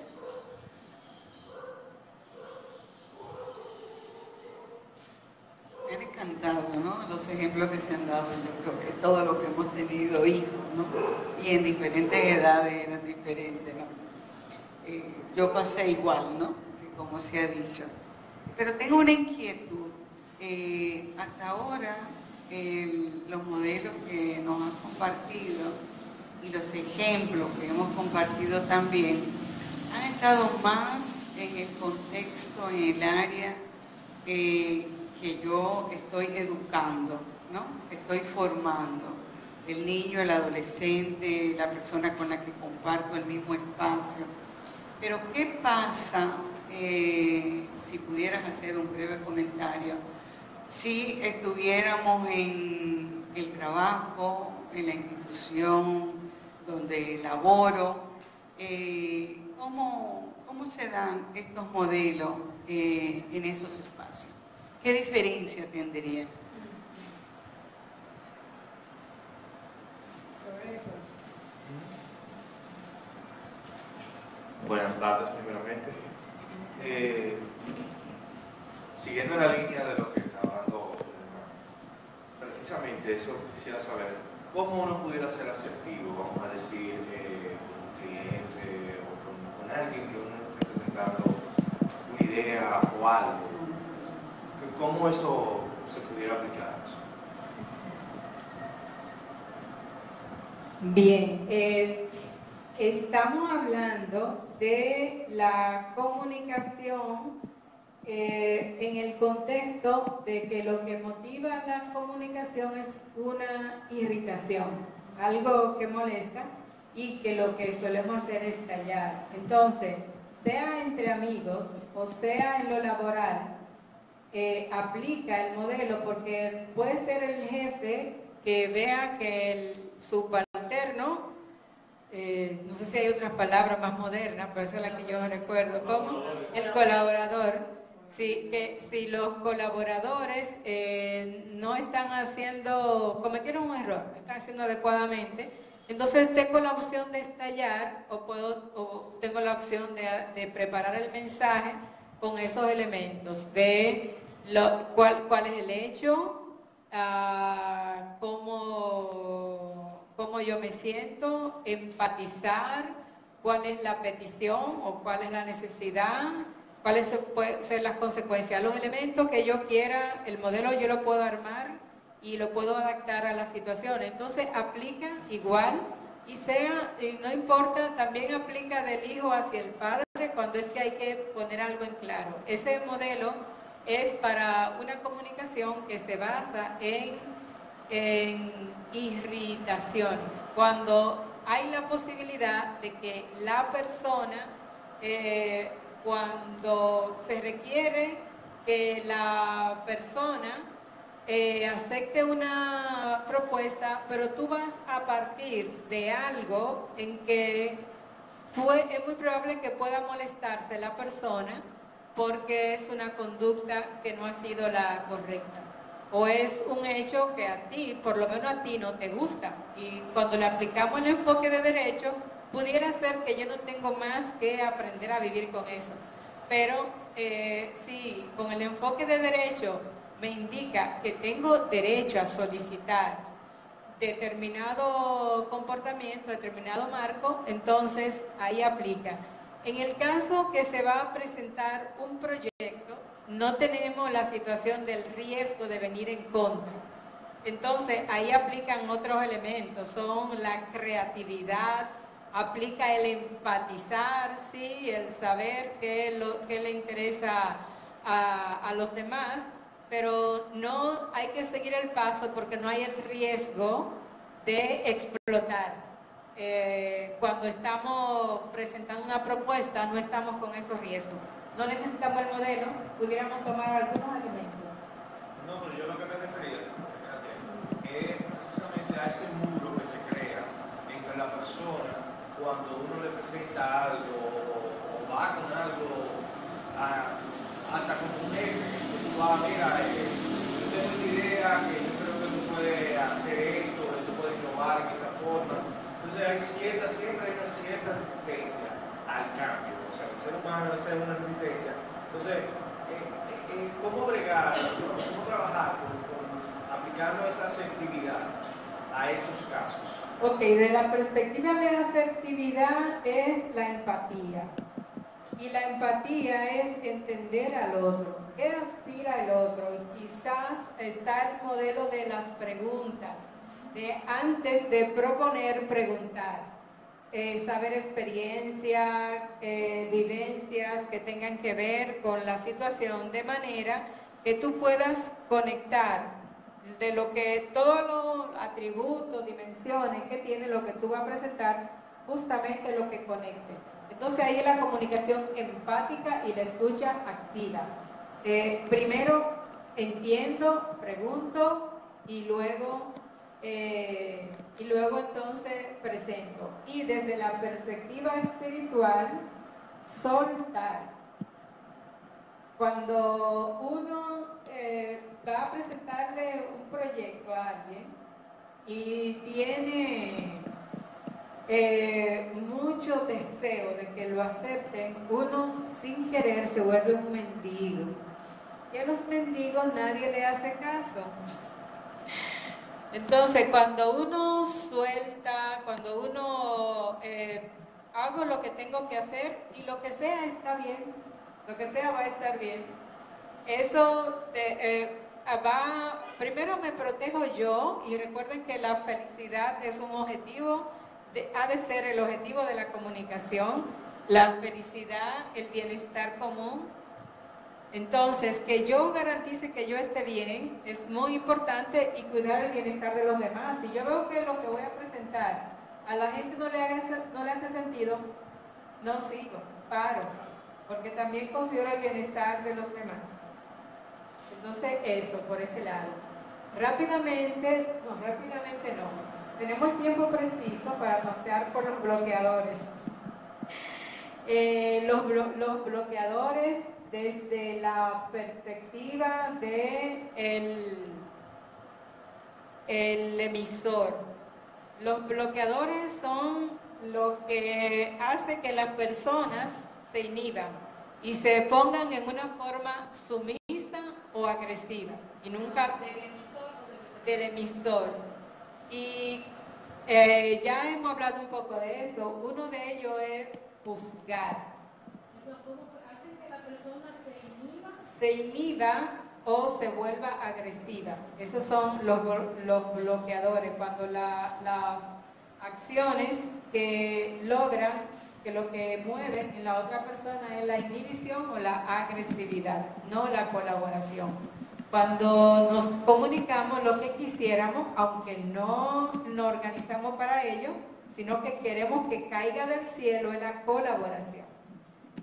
Me han encantado, ¿no? Los ejemplos que se han dado. Yo creo que todo lo que hemos tenido hijos, ¿no? Y en diferentes edades eran diferentes, ¿no? Yo pasé igual, ¿no? Como se ha dicho. Pero tengo una inquietud. Hasta ahora, los modelos que nos han compartido y los ejemplos que hemos compartido también han estado más en el contexto, en el área que yo estoy educando, ¿no? Estoy formando. El niño, el adolescente, la persona con la que comparto el mismo espacio. Pero ¿qué pasa, si pudieras hacer un breve comentario, si estuviéramos en el trabajo, en la institución donde laboro? ¿Cómo se dan estos modelos en esos espacios? ¿Qué diferencia tendrían? Buenas tardes, primeramente. Siguiendo en la línea de lo que está hablando, precisamente eso quisiera saber, ¿cómo uno pudiera ser asertivo, vamos a decir, con un cliente o con alguien que uno esté presentando una idea o algo? ¿Cómo eso se pudiera aplicar a eso? Bien, estamos hablando de la comunicación en el contexto de que lo que motiva la comunicación es una irritación, algo que molesta y que lo que solemos hacer es callar. Entonces, sea entre amigos o sea en lo laboral, aplica el modelo, porque puede ser el jefe que vea que su subalterno, no sé si hay otras palabras más modernas, pero esa es la que yo recuerdo, ¿cómo? El colaborador. Sí, que si los colaboradores no están cometieron un error, no están haciendo adecuadamente, entonces tengo la opción de estallar o tengo la opción de preparar el mensaje con esos elementos de cuál es el hecho, cómo yo me siento, empatizar, cuál es la petición o cuál es la necesidad, cuáles pueden ser las consecuencias. Los elementos que yo quiera, el modelo yo lo puedo armar y lo puedo adaptar a la situación. Entonces aplica igual y no importa, también aplica del hijo hacia el padre cuando es que hay que poner algo en claro. Ese modelo es para una comunicación que se basa en irritaciones. Cuando hay la posibilidad de que la persona, cuando se requiere que la persona acepte una propuesta, pero tú vas a partir de algo en que es muy probable que pueda molestarse la persona porque es una conducta que no ha sido la correcta. O es un hecho que a ti, por lo menos a ti, no te gusta. Y cuando le aplicamos el enfoque de derecho, pudiera ser que yo no tengo más que aprender a vivir con eso. Pero si con el enfoque de derecho me indica que tengo derecho a solicitar determinado comportamiento, determinado marco, entonces ahí aplica. En el caso que se va a presentar un proyecto, no tenemos la situación del riesgo de venir en contra. Entonces, ahí aplican otros elementos, son la creatividad, aplica el empatizar, ¿sí? El saber qué le interesa a los demás, pero no hay que seguir el paso porque no hay el riesgo de explotar. Cuando estamos presentando una propuesta, no estamos con esos riesgos. No necesitamos el modelo, pudiéramos tomar algunos elementos. No, pero yo lo que me refería es precisamente a ese muro que se crea entre la persona cuando uno le presenta algo o va con algo a cierta resistencia al cambio. O sea, el ser humano es una resistencia. Entonces, ¿cómo bregar, cómo trabajar aplicando esa asertividad a esos casos? Ok, de la perspectiva de la asertividad es la empatía. Y la empatía es entender al otro. ¿Qué aspira el otro? Y quizás está el modelo de las preguntas, de antes de proponer, preguntar. Saber experiencia, vivencias que tengan que ver con la situación, de manera que tú puedas conectar de lo que todos los atributos, dimensiones que tiene lo que tú vas a presentar, justamente lo que conecte. Entonces ahí la comunicación empática y la escucha activa. Primero entiendo, pregunto y luego entonces presento. Y desde la perspectiva espiritual, soltar. Cuando uno va a presentarle un proyecto a alguien y tiene mucho deseo de que lo acepten, uno sin querer se vuelve un mendigo. Y a los mendigos nadie le hace caso. Entonces, cuando uno suelta, cuando uno hago lo que tengo que hacer y lo que sea está bien, lo que sea va a estar bien. Eso primero me protejo yo, y recuerden que la felicidad es un objetivo, ha de ser el objetivo de la comunicación, la felicidad, el bienestar común. Entonces, que yo garantice que yo esté bien es muy importante, y cuidar el bienestar de los demás. Si yo veo que lo que voy a presentar a la gente no le hace sentido, no sigo, paro, porque también considero el bienestar de los demás. Entonces, eso, por ese lado. Rápidamente no. Tenemos el tiempo preciso para pasear por los bloqueadores. Los bloqueadores desde la perspectiva de el emisor. Los bloqueadores son lo que hace que las personas se inhiban y se pongan en una forma sumisa o agresiva, y nunca del emisor. Y ya hemos hablado un poco de eso. Uno de ellos es juzgar. Hacen que la persona se inhiba o se vuelva agresiva. Esos son los bloqueadores, cuando las acciones que logran, que lo que mueve en la otra persona es la inhibición o la agresividad, no la colaboración. Cuando nos comunicamos lo que quisiéramos, aunque no nos organizamos para ello, sino que queremos que caiga del cielo, en la colaboración.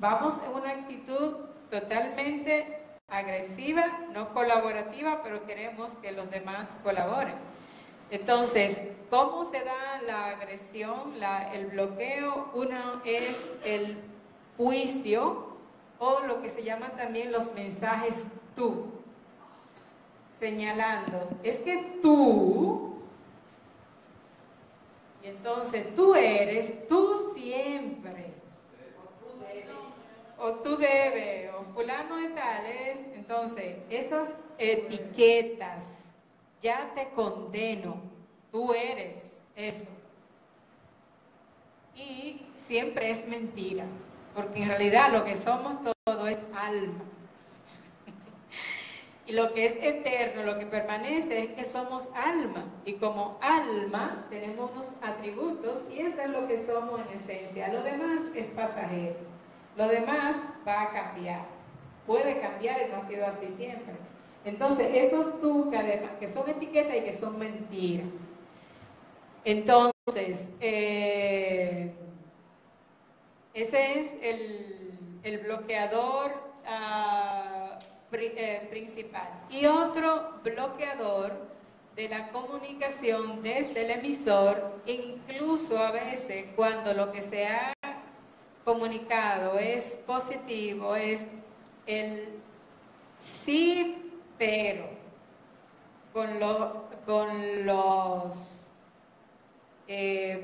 Vamos en una actitud totalmente agresiva, no colaborativa, pero queremos que los demás colaboren. Entonces, ¿cómo se da la agresión, el bloqueo? Uno es el juicio, o lo que se llaman también los mensajes tú, señalando, es que tú, y entonces tú eres, tú siempre, o tú debes, o fulano de tales. Entonces, esas etiquetas, ya te condeno, tú eres eso. Y siempre es mentira, porque en realidad lo que somos todo es alma. Y lo que es eterno, lo que permanece, es que somos alma. Y como alma tenemos unos atributos, y eso es lo que somos en esencia. Lo demás es pasajero. Lo demás va a cambiar. Puede cambiar, y no ha sido así siempre. Entonces, esos tú, que son etiquetas y que son mentiras. Entonces, ese es el bloqueador principal. Y otro bloqueador de la comunicación desde el emisor, incluso a veces cuando lo que se ha comunicado es positivo, es el sí, pero con los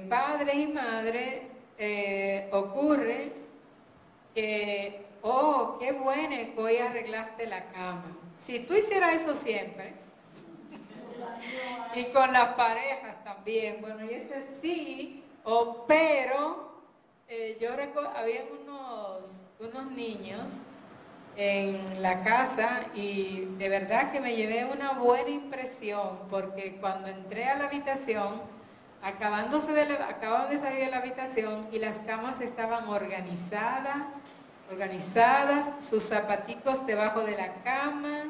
padres y madres ocurre que, oh, qué bueno que hoy arreglaste la cama. Si tú hicieras eso siempre, y con las parejas también, bueno, y ese sí, pero yo recuerdo, había unos niños en la casa y de verdad que me llevé una buena impresión, porque cuando entré a la habitación, acaban de salir de la habitación y las camas estaban organizadas, sus zapaticos debajo de la cama,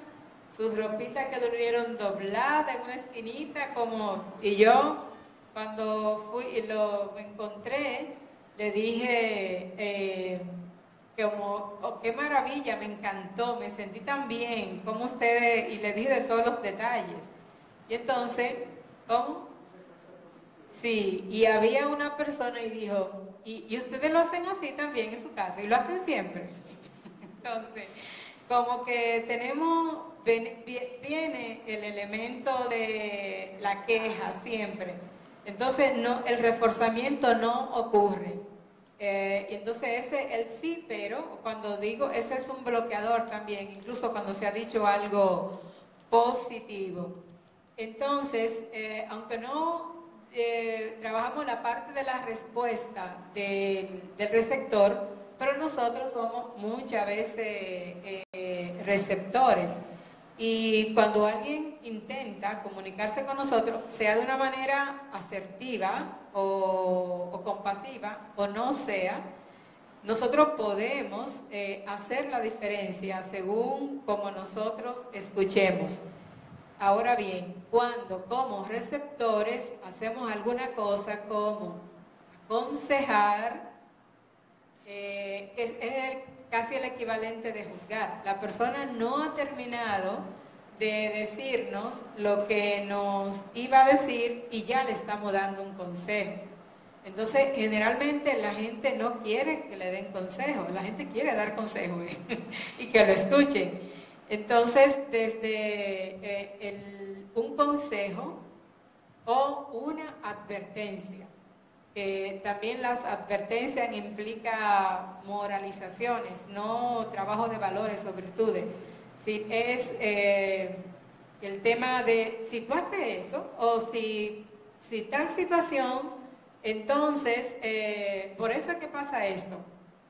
sus ropitas que durmieron dobladas en una esquinita, y yo cuando fui y lo encontré, le dije oh, qué maravilla, me encantó, me sentí tan bien, como ustedes, y le dije de todos los detalles. Y entonces, ¿cómo? Sí, y había una persona y dijo, ¿y ustedes lo hacen así también en su casa? ¿Y lo hacen siempre? Entonces, como que viene el elemento de la queja siempre. Entonces, el reforzamiento no ocurre. Entonces, el sí, pero, cuando digo, ese es un bloqueador también, incluso cuando se ha dicho algo positivo. Entonces, aunque no trabajamos la parte de la respuesta del receptor, pero nosotros somos muchas veces receptores. Y cuando alguien intenta comunicarse con nosotros, sea de una manera asertiva o compasiva, o no sea, nosotros podemos hacer la diferencia según como nosotros escuchemos. Ahora bien, cuando como receptores hacemos alguna cosa como aconsejar, es casi el equivalente de juzgar. La persona no ha terminado de decirnos lo que nos iba a decir y ya le estamos dando un consejo. Entonces, generalmente la gente no quiere que le den consejo, la gente quiere dar consejo y que lo escuchen. Entonces, desde un consejo o una advertencia, también las advertencias implican moralizaciones, no trabajo de valores o virtudes. Si es el tema de si tú haces eso o si tal situación, entonces por eso es que pasa esto.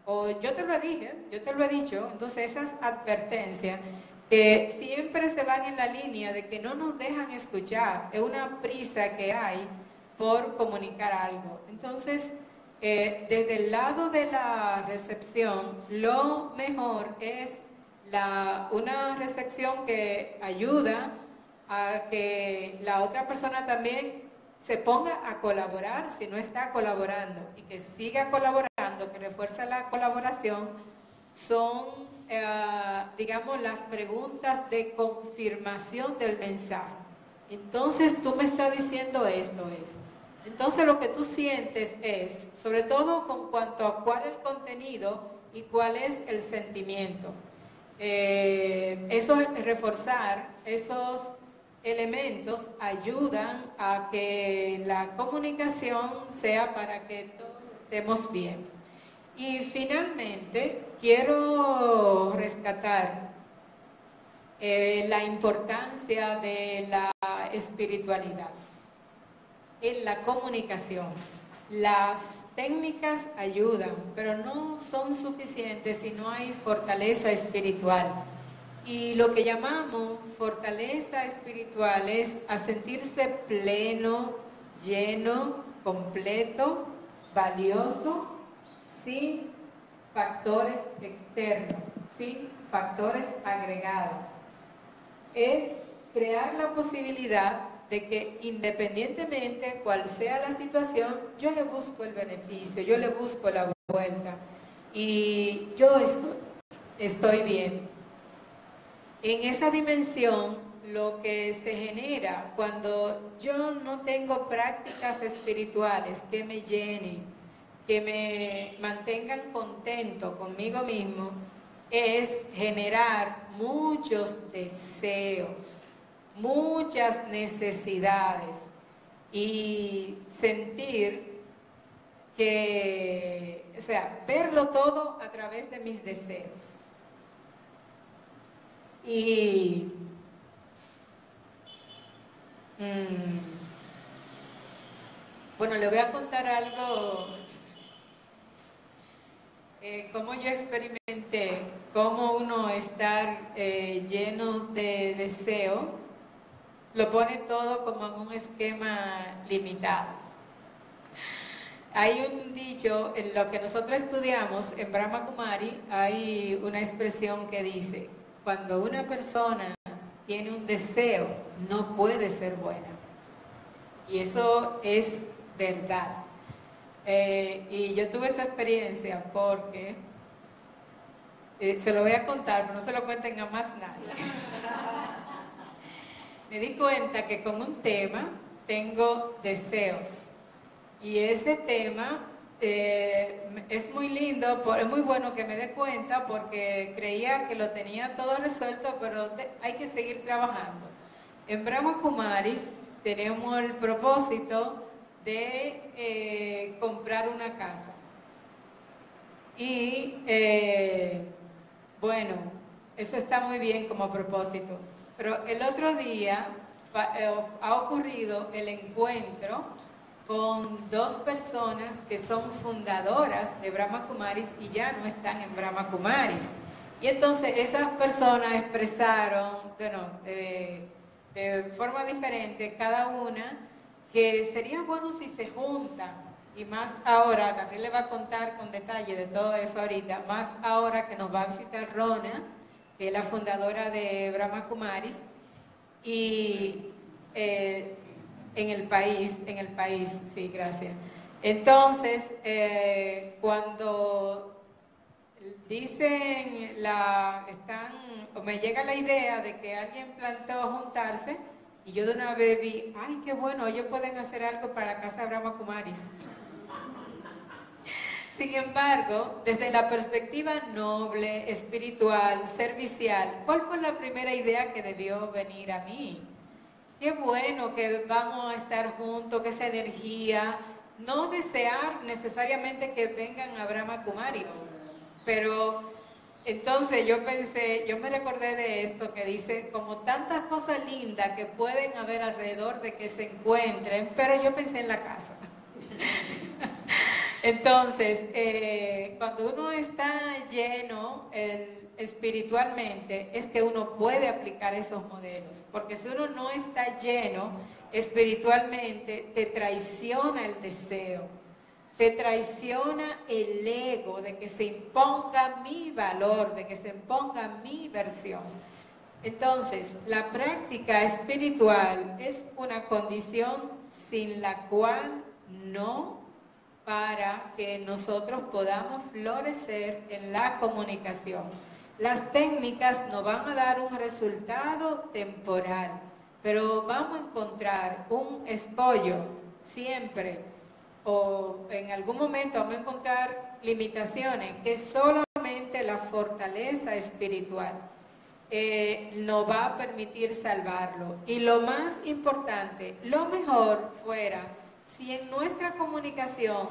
O yo te lo dije, yo te lo he dicho. Entonces esas advertencias que siempre se van en la línea de que no nos dejan escuchar, es una prisa que hay por comunicar algo. Entonces, desde el lado de la recepción, lo mejor es una recepción que ayuda a que la otra persona también se ponga a colaborar si no está colaborando, y que siga colaborando, que refuerce la colaboración. Son, digamos, las preguntas de confirmación del mensaje. Entonces tú me estás diciendo esto. Entonces lo que tú sientes es, sobre todo con cuanto a cuál es el contenido y cuál es el sentimiento. Reforzar esos elementos ayudan a que la comunicación sea para que todos estemos bien. Y finalmente quiero rescatar la importancia de la espiritualidad en la comunicación. Las técnicas ayudan, pero no son suficientes si no hay fortaleza espiritual. Y lo que llamamos fortaleza espiritual es a sentirse pleno, lleno, completo, valioso, sin factores externos, sin factores agregados. Es crear la posibilidad de que independientemente cuál sea la situación, yo le busco el beneficio, yo le busco la vuelta y yo estoy bien. En esa dimensión, lo que se genera cuando yo no tengo prácticas espirituales que me llenen, que me mantengan contento conmigo mismo, es generar muchos deseos, muchas necesidades y sentir o sea, verlo todo a través de mis deseos. Y bueno, le voy a contar algo, cómo yo experimenté, cómo uno estar lleno de deseo, lo pone todo como en un esquema limitado. Hay un dicho, en lo que nosotros estudiamos en Brahma Kumari, hay una expresión que dice, cuando una persona tiene un deseo, no puede ser buena. Y eso es verdad. Y yo tuve esa experiencia porque, se lo voy a contar, pero no se lo cuenten a más nadie. Me di cuenta que con un tema tengo deseos. Y ese tema es muy lindo, es muy bueno que me dé cuenta porque creía que lo tenía todo resuelto, pero hay que seguir trabajando. En Brahma Kumaris tenemos el propósito de comprar una casa. Y bueno, eso está muy bien como propósito. Pero el otro día ha ocurrido el encuentro con dos personas que son fundadoras de Brahma Kumaris y ya no están en Brahma Kumaris. Y entonces esas personas expresaron, bueno, de forma diferente, cada una, que sería bueno si se juntan, y más ahora, Gabriel le va a contar con detalle de todo eso ahorita, más ahora que nos va a visitar Rona, que es la fundadora de Brahma Kumaris, y en el país, sí, gracias. Entonces, cuando dicen, me llega la idea de que alguien planteó juntarse, y yo de una vez vi, ay, qué bueno, ellos pueden hacer algo para la casa Brahma Kumaris. Sin embargo, desde la perspectiva noble, espiritual, servicial, ¿cuál fue la primera idea que debió venir a mí? Qué bueno que vamos a estar juntos, que esa energía, no desear necesariamente que vengan a Brahma Kumari, pero entonces yo pensé, yo me recordé de esto que dice, como tantas cosas lindas que pueden haber alrededor de que se encuentren, pero yo pensé en la casa. Entonces, cuando uno está lleno espiritualmente, es que uno puede aplicar esos modelos, porque si uno no está lleno espiritualmente, te traiciona el deseo, te traiciona el ego de que se imponga mi valor, de que se imponga mi versión. Entonces, la práctica espiritual es una condición sin la cual no para que nosotros podamos florecer en la comunicación. Las técnicas nos van a dar un resultado temporal, pero vamos a encontrar un escollo siempre, o en algún momento vamos a encontrar limitaciones que solamente la fortaleza espiritual nos va a permitir salvarlo. Y lo más importante, lo mejor fuera si en nuestra comunicación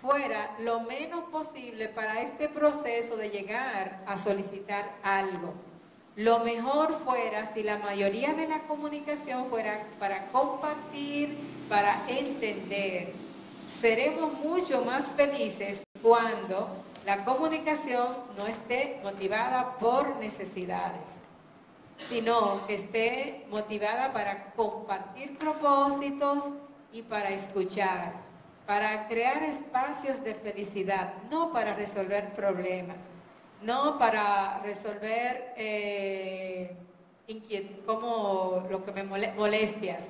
fuera lo menos posible para este proceso de llegar a solicitar algo. Lo mejor fuera si la mayoría de la comunicación fuera para compartir, para entender. Seremos mucho más felices cuando la comunicación no esté motivada por necesidades, sino que esté motivada para compartir propósitos y para escuchar, para crear espacios de felicidad, no para resolver problemas, no para resolver como lo que me molestias.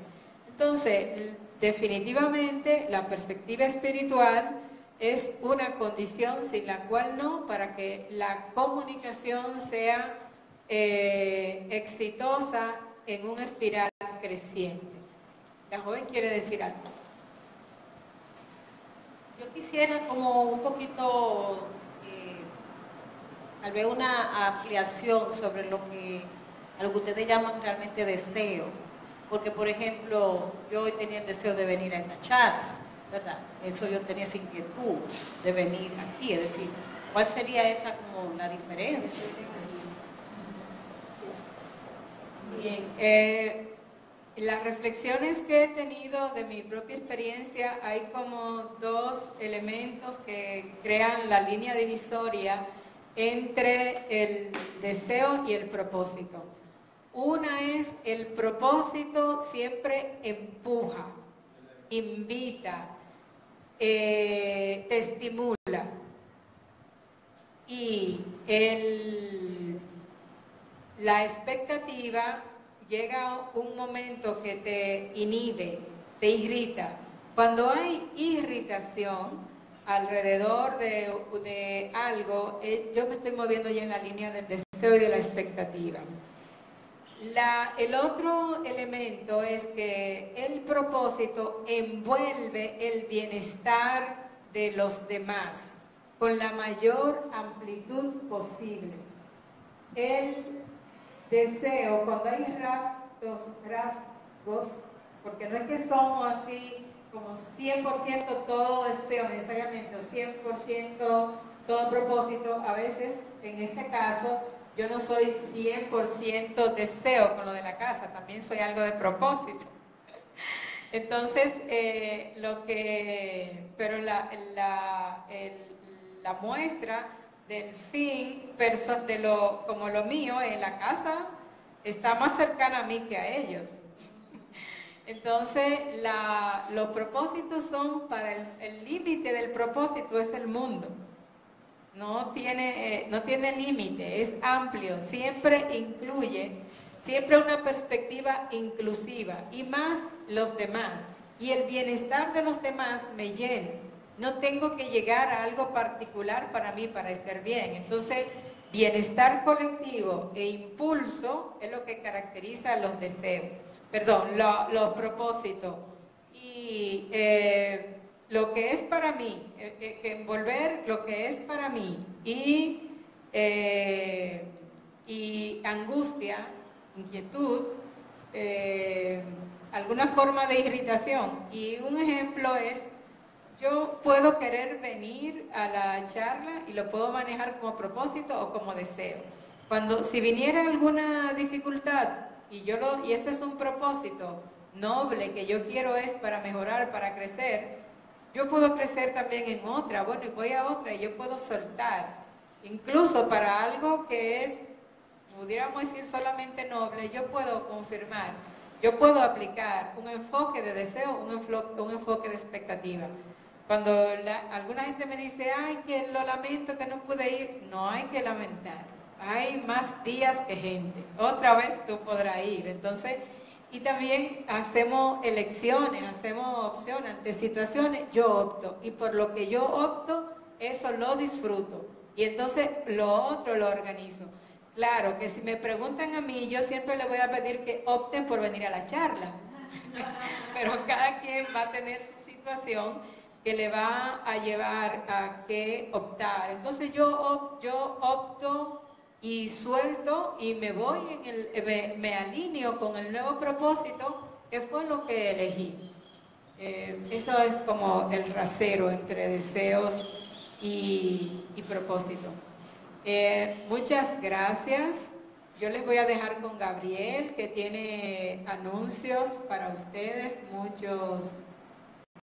Entonces, definitivamente la perspectiva espiritual es una condición sin la cual no, para que la comunicación sea exitosa en una espiral creciente. La joven quiere decir algo. Yo quisiera como un poquito, tal vez una ampliación sobre a lo que ustedes llaman realmente deseo. Porque, por ejemplo, yo hoy tenía el deseo de venir a esta charla, ¿verdad? Eso yo tenía esa inquietud de venir aquí, es decir, ¿cuál sería esa como la diferencia? Bien, las reflexiones que he tenido de mi propia experiencia, hay como dos elementos que crean la línea divisoria entre el deseo y el propósito. Una es el propósito siempre empuja, invita, te estimula. Y la expectativa llega un momento que te inhibe, te irrita. Cuando hay irritación alrededor de algo, yo me estoy moviendo ya en la línea del deseo y de la expectativa. El otro elemento es que el propósito envuelve el bienestar de los demás con la mayor amplitud posible. El deseo, cuando hay rasgos, porque no es que somos así como 100% todo deseo necesariamente, o 100% todo propósito, a veces, en este caso, yo no soy 100% deseo con lo de la casa, también soy algo de propósito. Entonces, pero la muestra del fin, como lo mío en la casa, está más cercana a mí que a ellos. Entonces, los propósitos son, para el límite del propósito es el mundo. No tiene límite, es amplio, siempre incluye, siempre una perspectiva inclusiva, y más los demás. Y el bienestar de los demás me llena. No tengo que llegar a algo particular para mí para estar bien. Entonces, bienestar colectivo e impulso es lo que caracteriza los deseos, los propósitos. Y lo que es para mí, envolver lo que es para mí y angustia, inquietud, alguna forma de irritación. Y un ejemplo es, yo puedo querer venir a la charla y lo puedo manejar como propósito o como deseo. Si viniera alguna dificultad y este es un propósito noble que yo quiero es para mejorar, para crecer, yo puedo crecer también en otra, bueno, y voy a otra y yo puedo soltar. Incluso para algo que es, pudiéramos decir, solamente noble, yo puedo confirmar, yo puedo aplicar un enfoque de deseo, un enfoque de expectativa. Cuando alguna gente me dice, ay, que lo lamento que no pude ir, no hay que lamentar. Hay más días que gente. Otra vez tú podrás ir. Entonces, y también hacemos elecciones, hacemos opciones ante situaciones. Yo opto. Y por lo que yo opto, eso lo disfruto. Y entonces lo otro lo organizo. Claro que si me preguntan a mí, yo siempre les voy a pedir que opten por venir a la charla. Pero cada quien va a tener su situación que le va a llevar a que optar. Entonces yo opto y suelto y me voy me alineo con el nuevo propósito que fue lo que elegí. Eso es como el rasero entre deseos y propósito. Muchas gracias. Yo les voy a dejar con Gabriel, que tiene anuncios para ustedes, muchos